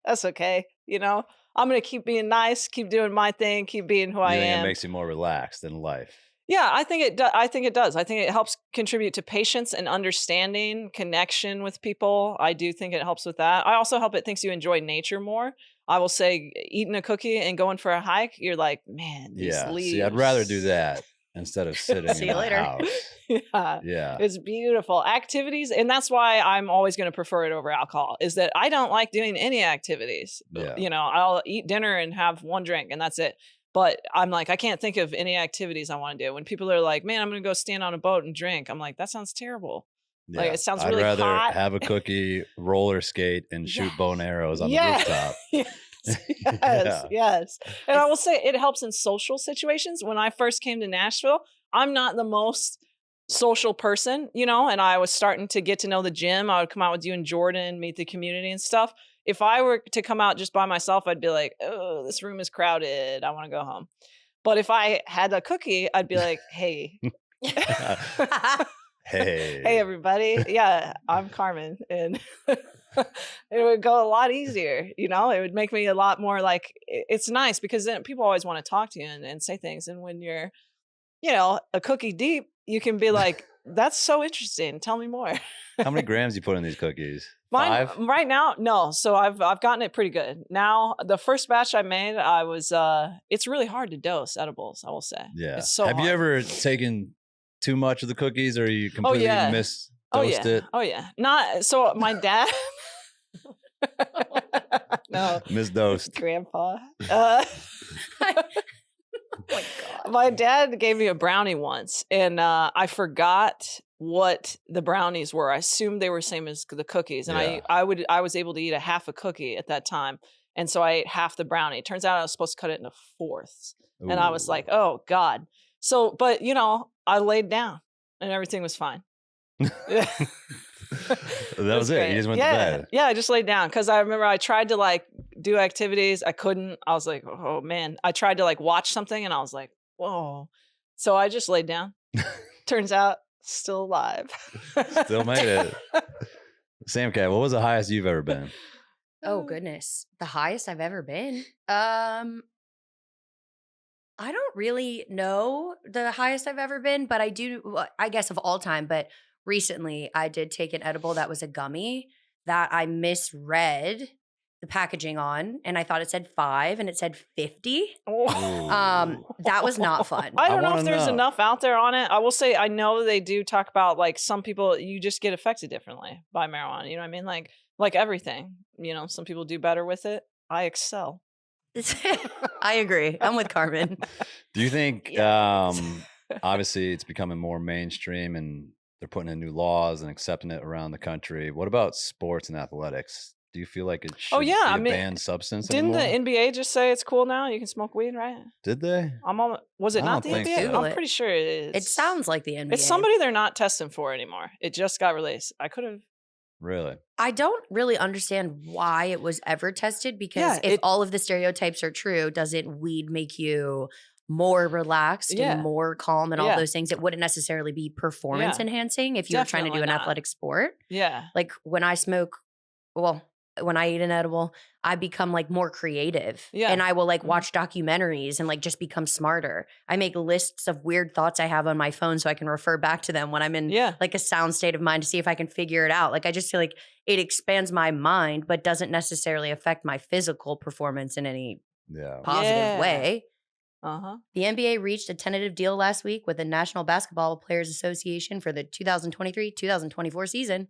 that's okay. You know, I'm gonna keep being nice, keep doing my thing, keep being who I
You think it
am.
makes you more relaxed in life?
Yeah, I think it does. I think it does. I think it helps contribute to patience and understanding, connection with people. I do think it helps with that. I also hope it thinks you enjoy nature more. I will say, eating a cookie and going for a hike, you're like, man, these
Yeah.
leaves.
See, I'd rather do that instead of sitting
See
in
you
my
later.
house.
Yeah,
Yeah.
it's beautiful. Activities, and that's why I'm always going to prefer it over alcohol, is that I don't like doing any activities.
Yeah.
You know, I'll eat dinner and have one drink and that's it. But I'm like, I can't think of any activities I want to do. When people are like, man, I'm going to go stand on a boat and drink, I'm like, that sounds terrible. Like,
Yeah.
it sounds
I'd
really
rather
hot.
have a cookie, roller skate, and shoot
Yes.
bow and arrows on the
Yeah.
rooftop.
Yes,
Yeah.
yes. And I will say it helps in social situations. When I first came to Nashville, I'm not the most social person, you know, and I was starting to get to know the gym. I would come out with you and Jordan, meet the community and stuff. If I were to come out just by myself, I'd be like, oh, this room is crowded. I want to go home. But if I had a cookie, I'd be like, hey.
Hey.
Hey, everybody. Yeah, I'm Carmen. And it would go a lot easier, you know? It would make me a lot more like, it's nice because then people always want to talk to you and say things. And when you're, you know, a cookie deep, you can be like, that's so interesting. Tell me more.
How many grams you put in these cookies?
Mine
5?
right now, no. So I've gotten it pretty good. Now, the first batch I made, I was it's really hard to dose edibles, I will say.
Yeah.
It's so
Have you
hard.
ever taken too much of the cookies, or you
Oh
completely
yeah.
misdosed
Oh yeah.
it?
Oh yeah. Not so my dad no.
Misdosed.
Grandpa.
Oh my God.
My dad gave me a brownie once, and I forgot what the brownies were. I assumed they were same as the cookies, and
Yeah.
I was able to eat a half a cookie at that time, and so I ate half the brownie. It turns out I was supposed to cut it into fourths, and I was like,
Ooh.
oh God. So, but you know, I laid down, and everything was fine. Yeah.
That was it.
great.
You just went
yeah.
to bed.
Yeah, I just laid down because I remember I tried to like do activities. I couldn't. I was like, oh man. I tried to like watch something and I was like, whoa. So I just laid down. Turns out, still alive.
Still made it. Sam Cat, what was the highest you've ever been?
Oh goodness. The highest I've ever been. I don't really know the highest I've ever been, but I do, well, I guess of all time, but recently I did take an edible that was a gummy that I misread the packaging on, and I thought it said 5 and it said 50.
Ooh.
That was not fun.
I don't know
wanna
if there's
know.
enough out there on it. I will say I know they do talk about like some people you just get affected differently by marijuana. You know what I mean? Like everything. You know, some people do better with it. I excel.
I agree. I'm with Carmen.
Do you think,
Yeah.
obviously it's becoming more mainstream and they're putting in new laws and accepting it around the country. What about sports and athletics? Do you feel like it should be
yeah, I
a
mean,
banned substance
Didn't
anymore?
the NBA just say it's cool now? You can smoke weed, right?
Did they?
Was it
I
not
don't
the
think
NBA?
so.
Google
I'm
it.
pretty sure it is.
It sounds like the NBA.
It's somebody they're not testing for anymore. It just got released. I could have.
Really?
I don't really understand why it was ever tested because
Yeah,
if all of the stereotypes are true, doesn't weed make you more relaxed
Yeah.
and more calm and all
Yeah.
those things? It wouldn't necessarily be performance
Yeah.
enhancing if you were trying to do
Definitely
an
not.
athletic sport.
Yeah.
Like when I smoke, well, when I eat an edible, I become like more creative.
Yeah.
And I will like
Mhm.
watch documentaries and like just become smarter. I make lists of weird thoughts I have on my phone so I can refer back to them when I'm in
Yeah.
like a sound state of mind to see if I can figure it out. Like I just feel like it expands my mind, but doesn't necessarily affect my physical performance in any
Yeah.
positive
Yeah.
way.
Uh-huh.
The NBA reached a tentative deal last week with the National Basketball Players Association for the 2023-2024 season,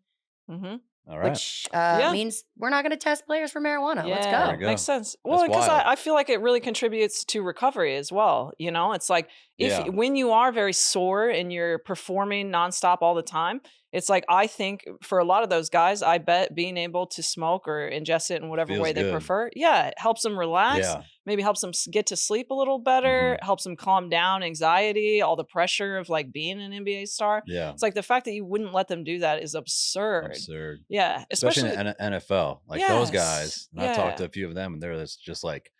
Mm-hmm.
All right.
which
Yeah.
means we're not going to test players for marijuana. Let's
Yeah,
There
go.
we
makes
go.
sense. Well,
That's
because
wild.
I feel like it really contributes to recovery as well. You know, it's like
Yeah.
when you are very sore and you're performing nonstop all the time, It's like, I think for a lot of those guys, I bet being able to smoke or ingest it in whatever
Feels
way they
good.
prefer, it helps them relax.
Yeah.
Maybe helps them get to sleep a little better, helps them calm down anxiety, all the pressure of like being an NBA star.
Yeah.
It's like the fact that you wouldn't let them do that is absurd.
Absurd.
Yeah.
Especially in the NFL. Like those guys, and I talked to
Yeah.
a few of them, and they're just like,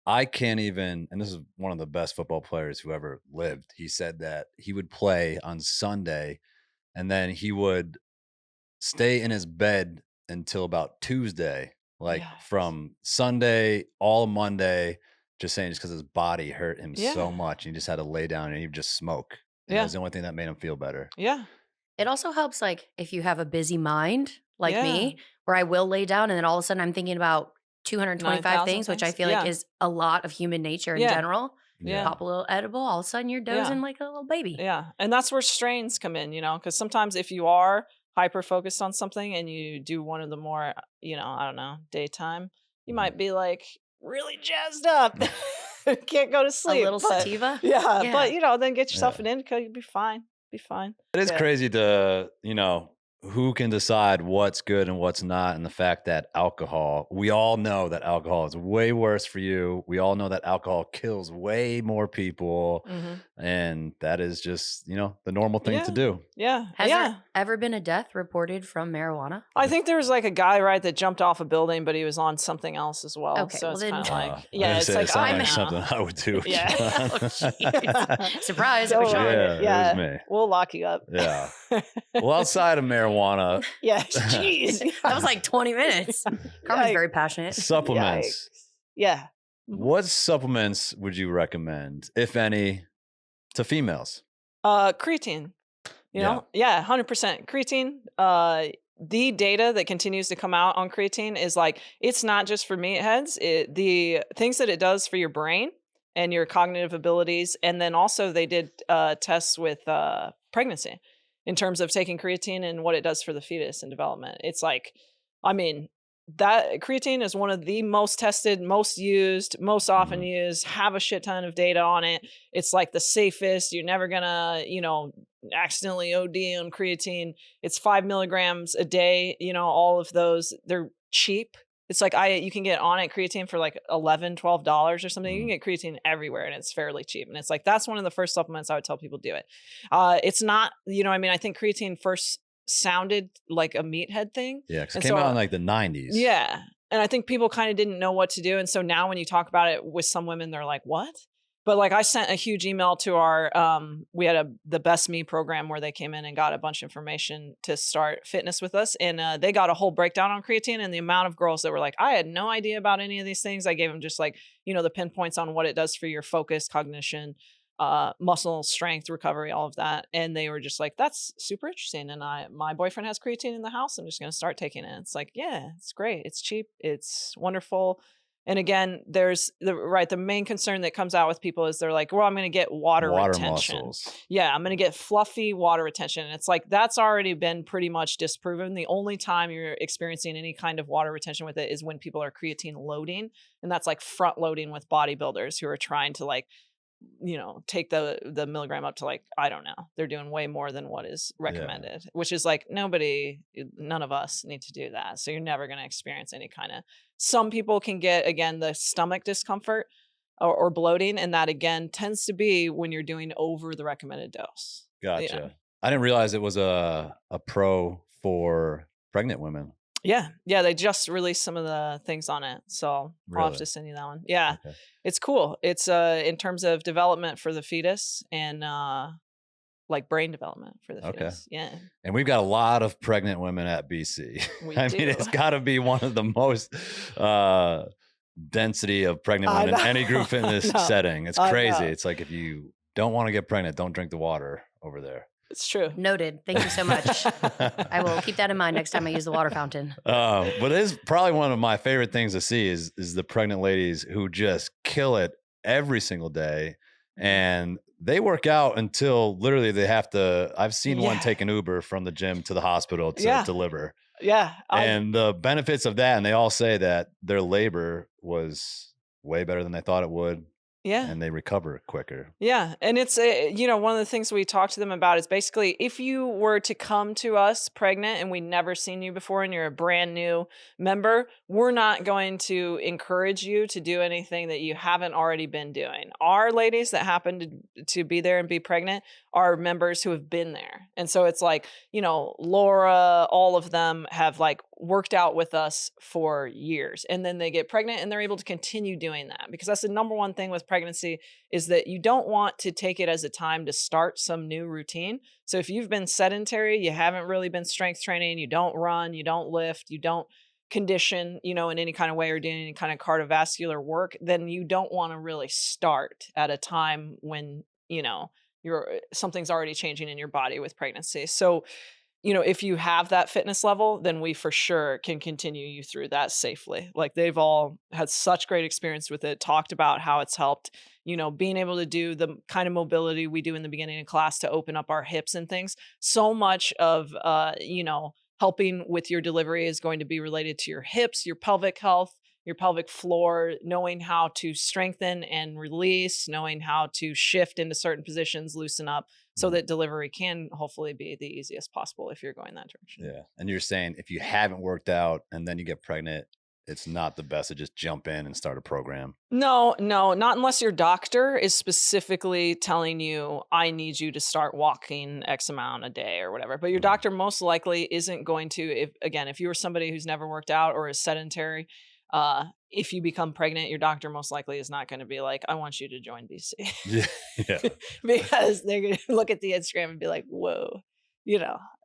I can't even, and this is one of the best football players who ever lived. He said that he would play on Sunday and then he would stay in his bed until about Tuesday, like
Yes.
from Sunday all Monday, just because his body hurt him so much. He just had to lay down and he would just smoke. And it was the only thing that made him feel better.
Yeah.
It also helps, like, if you have a busy mind like
Yeah.
me, where I will lay down and then all of a sudden I'm thinking about 225
9,000
things, which I
things.
feel
Yeah.
like is a lot of human nature in
Yeah.
general.
Yeah.
Pop a little edible, all of a sudden you're dozing
Yeah.
like a little baby.
Yeah. And that's where strains come in, because sometimes if you are hyper focused on something and you do one of the more, I don't know, daytime, you might be like really jazzed up. Can't go to
A
sleep.
little
but,
sativa.
Yeah. But, then get yourself
Yeah.
an indica, you'll be fine. Be fine.
It is
Yeah.
crazy to, who can decide what's good and what's not. And the fact that we all know that alcohol is way worse for you. We all know that alcohol kills way more people. And that is just, the normal thing to do.
Yeah.
Has there ever been a death reported from marijuana?
I think there was like a guy, right, that jumped off a building, but he was on something else as well.
Okay,
so
well
it's
then-
kind of like,
it's like
I know.
something I would do.
Yeah.
Oh, jeez. Surprise, it was
Don't
Shawn.
worry.
Yeah, it was me.
We'll lock you up.
Yeah. Well, outside of marijuana,
Yeah. Jeez.
That was like 20 minutes. Carmen's very passionate.
supplements.
Yikes. Yeah.
What supplements would you recommend, if any, to females?
Creatine. You know? Yeah, 100%. Creatine. The data that continues to come out on creatine is like, it's not just for meatheads. The things that it does for your brain and your cognitive abilities. And then also they did tests with pregnancy in terms of taking creatine and what it does for the fetus and development. It's like, that creatine is one of the most tested, most used, most often used, have a shit ton of data on it. It's like the safest. You're never gonna, accidentally OD on creatine. It's 5 milligrams a day. All of those, they're cheap. It's like you can get on it creatine for like $11, $12 or something. You can get creatine everywhere and it's fairly cheap. And it's like, that's one of the first supplements I would tell people do it. It's not, I think creatine first sounded like a meathead thing.
Yeah, because it came out in like the 90s.
Yeah. And I think people kind of didn't know what to do. And so now when you talk about it with some women, they're like, what? But like I sent a huge email to our, we had the Best Me program where they came in and got a bunch of information to start fitness with us. And they got a whole breakdown on creatine and the amount of girls that were like, I had no idea about any of these things. I gave them just like, the pinpoints on what it does for your focus, cognition, muscle strength, recovery, all of that. And they were just like, that's super interesting. And my boyfriend has creatine in the house. I'm just going to start taking it. It's like, yeah, it's great. It's cheap. It's wonderful. And again, there's the main concern that comes out with people is they're like, well, I'm going to get water retention.
Muscles.
Yeah, I'm going to get fluffy water retention. And it's like, that's already been pretty much disproven. The only time you're experiencing any kind of water retention with it is when people are creatine loading. And that's like front loading with bodybuilders who are trying to like, take the milligram up to like, I don't know. They're doing way more than what is recommended, which is like none of us need to do that. So you're never going to experience any kind of, some people can get, again, the stomach discomfort or bloating. And that again tends to be when you're doing over the recommended dose.
Gotcha. I didn't realize it was a pro for pregnant women.
Yeah. Yeah. They just released some of the things on it. So I'll have to send you that one. Yeah.
Okay.
It's cool. It's in terms of development for the fetus and like brain development for the fetus. Yeah.
And we've got a lot of pregnant women at BC.
We
I
do.
mean, it's got to be one of the most density of pregnant women in any group fitness setting. It's crazy. It's like if you don't want to get pregnant, don't drink the water over there.
It's true.
Noted. Thank you so much. I will keep that in mind next time I use the water fountain.
But it is probably one of my favorite things to see is the pregnant ladies who just kill it every single day. And they work out until literally they have to. I've seen one take an Uber from the gym to the hospital to deliver.
Yeah.
And the benefits of that, and they all say that their labor was way better than they thought it would.
Yeah.
and they recover quicker.
Yeah. And it's, one of the things we talk to them about is basically if you were to come to us pregnant and we never seen you before and you're a brand new member, we're not going to encourage you to do anything that you haven't already been doing. Our ladies that happen to be there and be pregnant are members who have been there. And so it's like, Laura, all of them have like worked out with us for years, and then they get pregnant and they're able to continue doing that, because that's the number one thing with pregnancy is that you don't want to take it as a time to start some new routine. So if you've been sedentary, you haven't really been strength training, you don't run, you don't lift, you don't condition, in any kind of way, or doing any kind of cardiovascular work, then you don't want to really start at a time when, something's already changing in your body with pregnancy. So, if you have that fitness level, then we for sure can continue you through that safely. Like they've all had such great experience with it, talked about how it's helped, being able to do the kind of mobility we do in the beginning of class to open up our hips and things. So much of, helping with your delivery is going to be related to your hips, your pelvic health, your pelvic floor, knowing how to strengthen and release, knowing how to shift into certain positions, loosen up, so that delivery can hopefully be the easiest possible if you're going that direction.
Yeah. And you're saying if you haven't worked out and then you get pregnant, it's not the best to just jump in and start a program.
No, not unless your doctor is specifically telling you, I need you to start walking X amount a day or whatever. But your doctor most likely isn't going to, if you were somebody who's never worked out or is sedentary, if you become pregnant, your doctor most likely is not going to be like, I want you to join BC.
Yeah.
Because they're going to look at the Instagram and be like, whoa,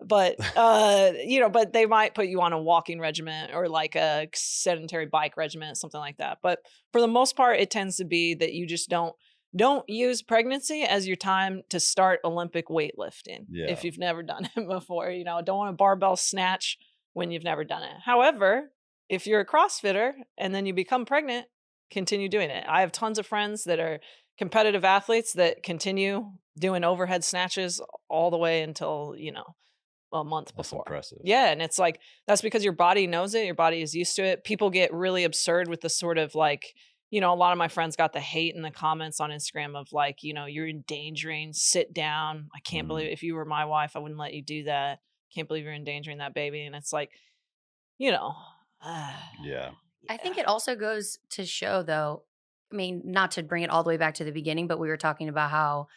but, but they might put you on a walking regimen or like a sedentary bike regimen, something like that. But for the most part, it tends to be that you just don't use pregnancy as your time to start Olympic weightlifting.
Yeah.
If you've never done it before, don't want a barbell snatch when you've never done it. However, if you're a CrossFitter and then you become pregnant, continue doing it. I have tons of friends that are competitive athletes that continue doing overhead snatches all the way until, a month
That's
before.
impressive.
Yeah. And it's like, that's because your body knows it. Your body is used to it. People get really absurd with the sort of like, a lot of my friends got the hate in the comments on Instagram of like, you're endangering, sit down. I can't believe if you were my wife, I wouldn't let you do that. Can't believe you're endangering that baby. And it's like,
Yeah.
I think it also goes to show, though, I mean, not to bring it all the way back to the beginning, but we were talking about how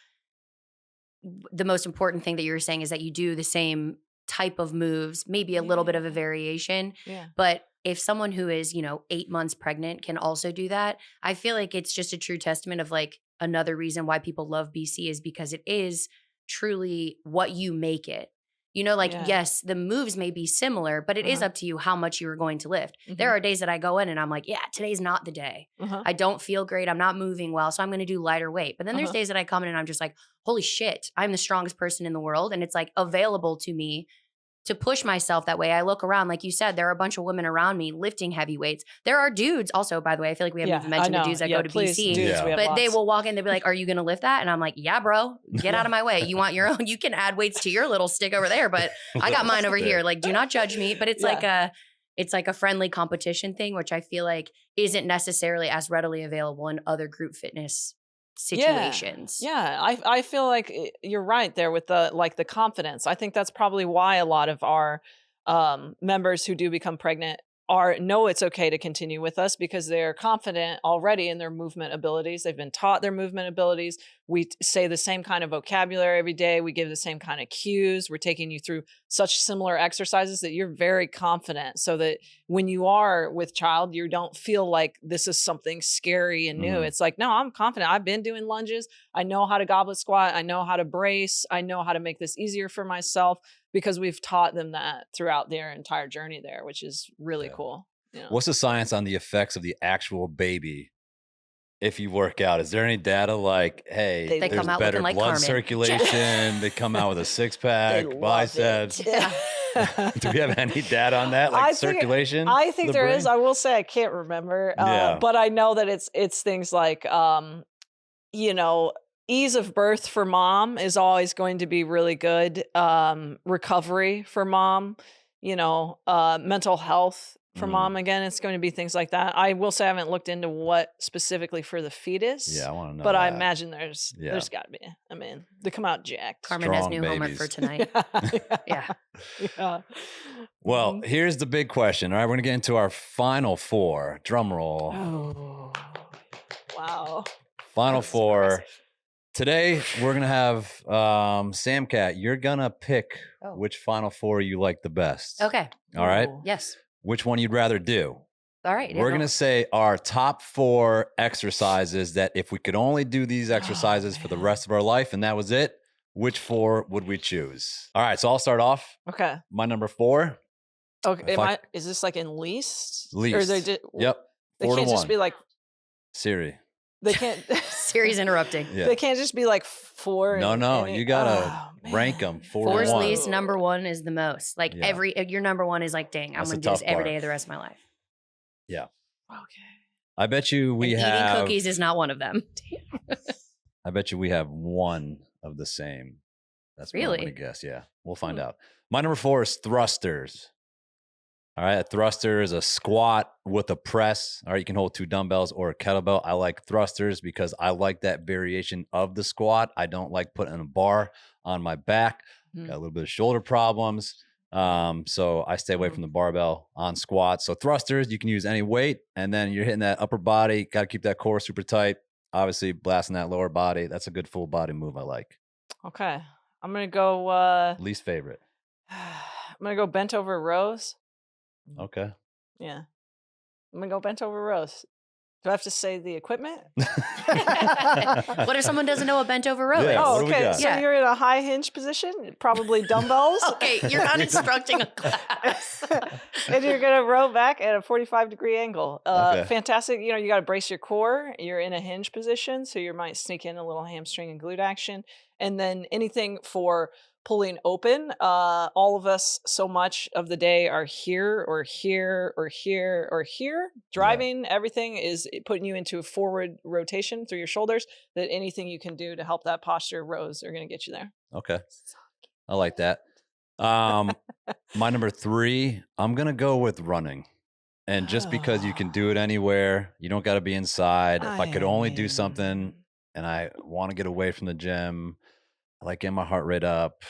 the most important thing that you were saying is that you do the same type of moves, maybe a little bit of a variation.
Yeah.
But if someone who is, 8 months pregnant can also do that, I feel like it's just a true testament of like another reason why people love BC is because it is truly what you make it. Yes, the moves may be similar, but it is up to you how much you are going to lift. There are days that I go in and I'm like, yeah, today's not the day. I don't feel great. I'm not moving well. So I'm going to do lighter weight. But then there's days that I come in and I'm just like, holy shit, I'm the strongest person in the world. And it's like available to me to push myself that way. I look around, like you said, there are a bunch of women around me lifting heavy weights. There are dudes also, by the way, I feel like we haven't even mentioned the dudes that go to BC,
dudes,
but they will walk in, they'll be like, are you going to lift that? And I'm like, yeah, bro, get out of my way. You want your own, you can add weights to your little stick over there, but I got mine over here. Like, do not judge me. But it's like a friendly competition thing, which I feel like isn't necessarily as readily available in other group fitness situations.
Yeah. I feel like you're right there with the confidence. I think that's probably why a lot of our members who do become pregnant know it's okay to continue with us, because they're confident already in their movement abilities. They've been taught their movement abilities. We say the same kind of vocabulary every day. We give the same kind of cues. We're taking you through such similar exercises that you're very confident, so that when you are with child, you don't feel like this is something scary and new. It's like, no, I'm confident. I've been doing lunges. I know how to goblet squat. I know how to brace. I know how to make this easier for myself, because we've taught them that throughout their entire journey there, which is really cool.
What's the science on the effects of the actual baby if you work out? Is there any data like, hey,
They
there's
come out
better
looking like
blood
Carmen.
circulation, they come out with a six-pack, biceps?
Yeah.
Do we have any data on that, like circulation?
I think there is.
brain?
I will say I can't remember,
Yeah.
but I know that it's things like, ease of birth for mom is always going to be really good. Recovery for mom, mental health For mom, again, it's going to be things like that. I will say I haven't looked into what specifically for the fetus.
Yeah, I want to know.
But I
that.
imagine there's got to be. I mean, they come out jacked.
Carmen has
Strong
new homework for
babies.
tonight. Yeah.
Yeah.
Well, here's the big question. All right, we're going to get into our final four. Drum roll.
Oh, wow.
Final
That's
four.
impressive.
Today, we're going to have Sam Cat. You're going to pick which final four you like the best.
Okay.
All right.
Ooh.
Yes.
Which one you'd rather do?
All right.
We're going to say our top 4 exercises that if we could only do these exercises for the rest of our life and that was it, which 4 would we choose? All right, so I'll start off.
Okay.
My number 4.
Okay. Is this like in least?
Least.
Or they
Yep.
They
4
can't
to
just
1.
be like,
Siri.
they can't.
Siri's interrupting.
Yeah.
They can't just be like 4.
No.
and
You got to rank them 4
Four's
to 1.
least, number 1 is the most. Like
Yeah.
your number 1 is like, dang, I'm
That's
going
the
to do this
tough
every
part.
day of the rest of my life.
Yeah.
Okay.
I bet you we
And
have
eating cookies is not one of them.
I bet you we have one of the same. That's what I'm
Really?
gonna guess. Yeah, we'll find out. My number 4 is thrusters. All right, a thruster is a squat with a press. All right, you can hold 2 dumbbells or a kettlebell. I like thrusters because I like that variation of the squat. I don't like putting a bar on my back. Got a little bit of shoulder problems. So I stay away from the barbell on squats. So thrusters, you can use any weight, and then you're hitting that upper body. Got to keep that core super tight. Obviously, blasting that lower body. That's a good full body move. I like.
Okay. I'm going to go,
Least favorite.
I'm going to go bent over rows.
Okay.
Yeah. I'm going to go bent over rows. Do I have to say the equipment?
What if someone doesn't know what bent over row
Yeah,
is?
what
Oh,
do we
okay.
got?
So
Yeah.
you're in a high hinge position, probably dumbbells.
Okay, you're not instructing a class.
And you're going to row back at a 45-degree angle.
Okay.
Fantastic. You know, you got to brace your core. You're in a hinge position, so you might sneak in a little hamstring and glute action. And then anything for pulling open. All of us so much of the day are here or here or here or here. Driving, everything is putting you into a forward rotation through your shoulders, that anything you can do to help that posture rows are going to get you there.
Okay. I like that. My number 3, I'm going to go with running. And just because you can do it anywhere, you don't got to be inside. If I could only do something and I want to get away from the gym, I like getting my heart rate up.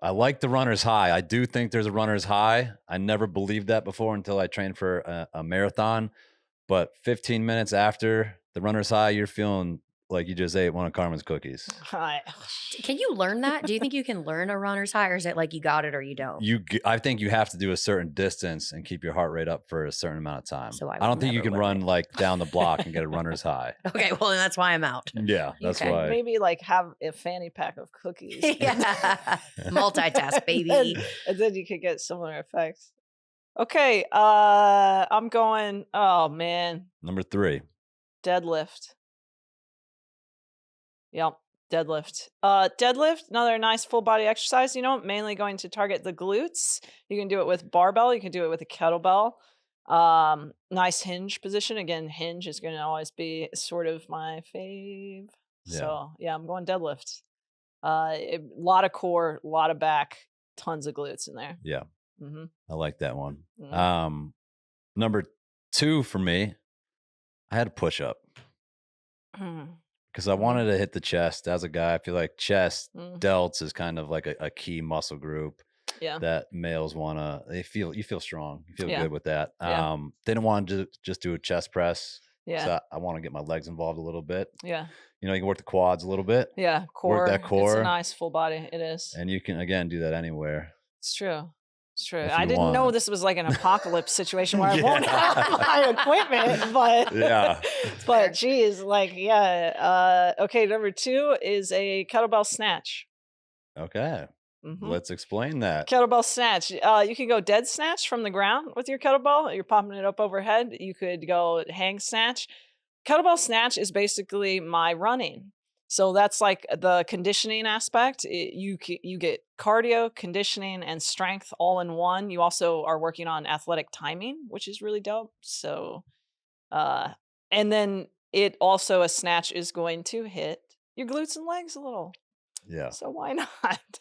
I like the runner's high. I do think there's a runner's high. I never believed that before until I trained for a marathon. But 15 minutes after the runner's high, you're feeling like you just ate one of Carmen's cookies.
Hi.
Can you learn that? Do you think you can learn a runner's high, or is it like you got it or you don't?
I think you have to do a certain distance and keep your heart rate up for a certain amount of time.
So I
don't
would
think you
never
can
learn
run like down the block and get a runner's high.
Okay, well, then that's why I'm out.
Yeah, that's
Okay.
why.
Maybe like have a fanny pack of cookies.
Yeah. Multitask, baby.
And then you could get similar effects. Okay, I'm going, oh man,
Number 3.
deadlift. Yep, deadlift. Deadlift, another nice full body exercise, you know, mainly going to target the glutes. You can do it with barbell, you can do it with a kettlebell. Nice hinge position. Again, hinge is going to always be sort of my fave.
Yeah.
So yeah, I'm going deadlift. A lot of core, a lot of back, tons of glutes in there.
Yeah,
Mm-hmm.
I like that one.
Mhm.
Number 2 for me, I had a push up because I wanted to hit the chest. As a guy, I feel like chest delts is kind of like a key muscle group.
Yeah.
That males you feel strong. You feel
Yeah.
good with that.
Yeah.
Didn't want to just do a chest press.
Yeah.
So I want to get my legs involved a little bit.
Yeah.
You know, you can work the quads a little bit.
Yeah. Core.
Work that
It's
core.
a nice full body. It is.
And you can, again, do that anywhere.
It's true. It's true.
If
I
you
didn't know
want.
this was like an apocalypse situation where I
Yeah.
won't have my equipment, but
Yeah.
but geez, like, yeah. Okay, number 2 is a kettlebell snatch.
Okay.
Mhm.
Let's explain that.
Kettlebell snatch. You can go dead snatch from the ground with your kettlebell. You're popping it up overhead. You could go hang snatch. Kettlebell snatch is basically my running. So that's like the conditioning aspect. You get cardio, conditioning, and strength all in one. You also are working on athletic timing, which is really dope. So, and then it also, a snatch is going to hit your glutes and legs a little.
Yeah.
So why not?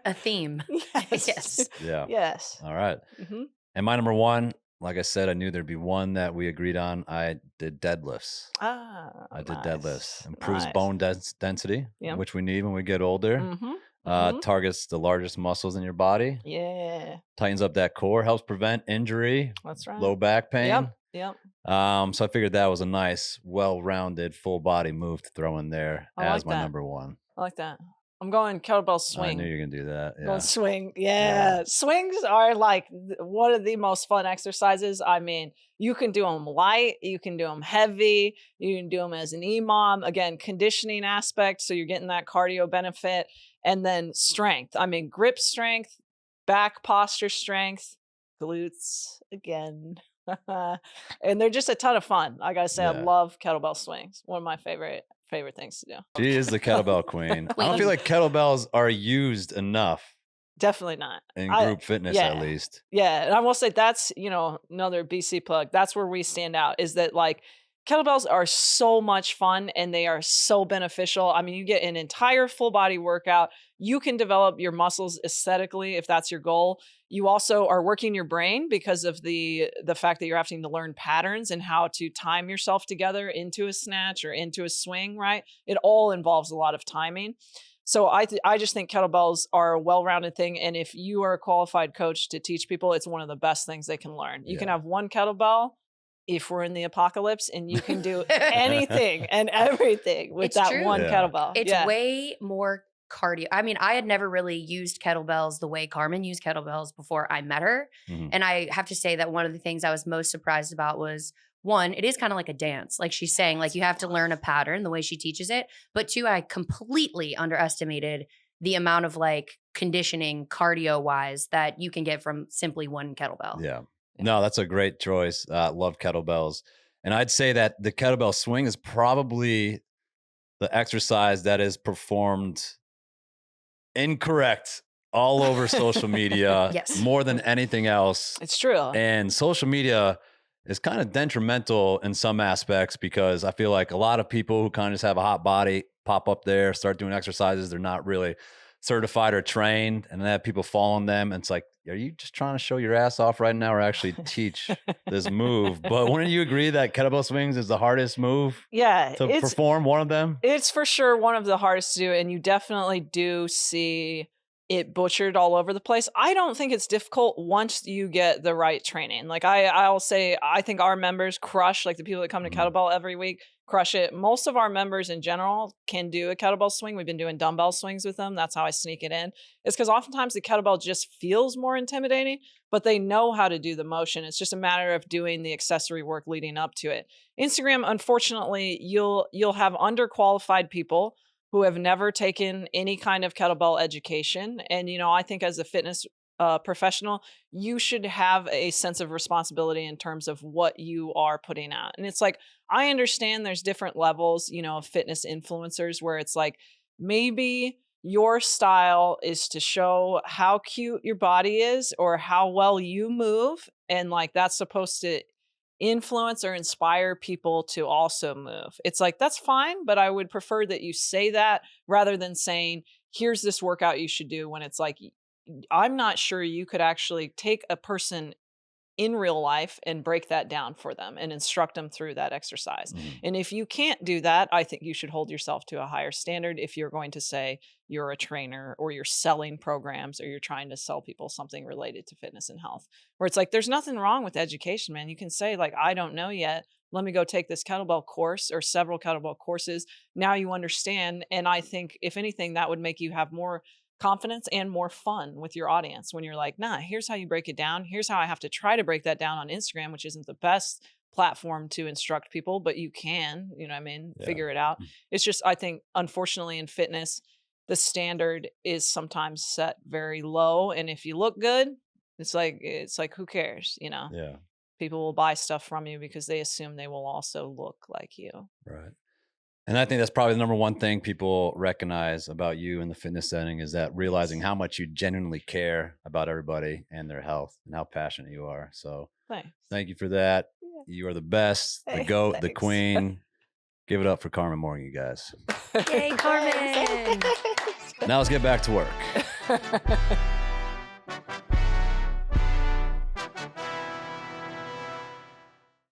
A theme.
Yes.
Yes.
Yeah.
Yes.
All right.
Mhm.
And my number 1, like I said, I knew there'd be one that we agreed on. I did deadlifts. I did deadlifts. Improves bone density,
Yep.
which we need when we get older. Targets the largest muscles in your body.
Yeah.
Tightens up that core, helps prevent injury.
That's right.
Low back pain.
Yep.
So I figured that was a nice, well-rounded, full body move to throw in there as my number one.
I like that. I'm going kettlebell swing.
I knew you were gonna do that.
Going swing. Yeah. Swings are like one of the most fun exercises. I mean, you can do them light, you can do them heavy, you can do them as an EMOM. Again, conditioning aspect, so you're getting that cardio benefit, and then strength. I mean, grip strength, back posture strength, glutes again. And they're just a ton of fun. I gotta say, I love kettlebell swings. One of my favorite things to do.
She is the kettlebell queen. I don't feel like kettlebells are used enough.
Definitely not.
In group fitness, at least.
Yeah. And I will say that's, another BC plug. That's where we stand out, is that like kettlebells are so much fun and they are so beneficial. I mean, you get an entire full body workout. You can develop your muscles aesthetically if that's your goal. You also are working your brain because of the fact that you're having to learn patterns and how to time yourself together into a snatch or into a swing, right? It all involves a lot of timing. So I just think kettlebells are a well-rounded thing. And if you are a qualified coach to teach people, it's one of the best things they can learn. You can have one kettlebell if we're in the apocalypse, and you can do anything and everything with one kettlebell.
It's way more cardio. I mean, I had never really used kettlebells the way Carmen used kettlebells before I met her. And I have to say that one of the things I was most surprised about was, one, it is kind of like a dance. Like she's saying, like you have to learn a pattern the way she teaches it. But two, I completely underestimated the amount of like conditioning cardio wise that you can get from simply one kettlebell.
Yeah. No, that's a great choice. Love kettlebells. And I'd say that the kettlebell swing is probably the exercise that is performed incorrect all over social media. More than anything else.
It's true.
And social media is kind of detrimental in some aspects, because I feel like a lot of people who kind of just have a hot body pop up there, start doing exercises. They're not really certified or trained, and then have people following them. And it's like, are you just trying to show your ass off right now or actually teach this move? But wouldn't you agree that kettlebell swings is the hardest move to perform, one of them?
It's for sure one of the hardest to do, and you definitely do see it butchered all over the place. I don't think it's difficult once you get the right training. Like I'll say, I think our members crush, like the people that come to kettlebell every week, crush it. Most of our members in general can do a kettlebell swing. We've been doing dumbbell swings with them. That's how I sneak it in. It's because oftentimes the kettlebell just feels more intimidating, but they know how to do the motion. It's just a matter of doing the accessory work leading up to it. Instagram, unfortunately, you'll have underqualified people who have never taken any kind of kettlebell education. And, I think as a fitness professional, you should have a sense of responsibility in terms of what you are putting out. And it's like, I understand there's different levels, of fitness influencers where it's like, maybe your style is to show how cute your body is or how well you move. And like, that's supposed to influence or inspire people to also move. It's like, that's fine, but I would prefer that you say that rather than saying, here's this workout you should do, when it's like, I'm not sure you could actually take a person in real life and break that down for them and instruct them through that exercise. And if you can't do that, I think you should hold yourself to a higher standard if you're going to say you're a trainer or you're selling programs or you're trying to sell people something related to fitness and health, where it's like, there's nothing wrong with education, man. You can say like, I don't know yet. Let me go take this kettlebell course or several kettlebell courses. Now you understand. And I think if anything, that would make you have more confidence and more fun with your audience when you're like, nah, here's how you break it down. Here's how I have to try to break that down on Instagram, which isn't the best platform to instruct people, but you can, figure it out. It's just, I think, unfortunately in fitness, the standard is sometimes set very low. And if you look good, it's like, who cares? People will buy stuff from you because they assume they will also look like you.
Right. And I think that's probably the number one thing people recognize about you in the fitness setting, is that realizing how much you genuinely care about everybody and their health and how passionate you are. So thank you for that. You are the best, the GOAT, the queen. Give it up for Carmen Morgan, you guys.
Yay, Carmen.
Now let's get back to work.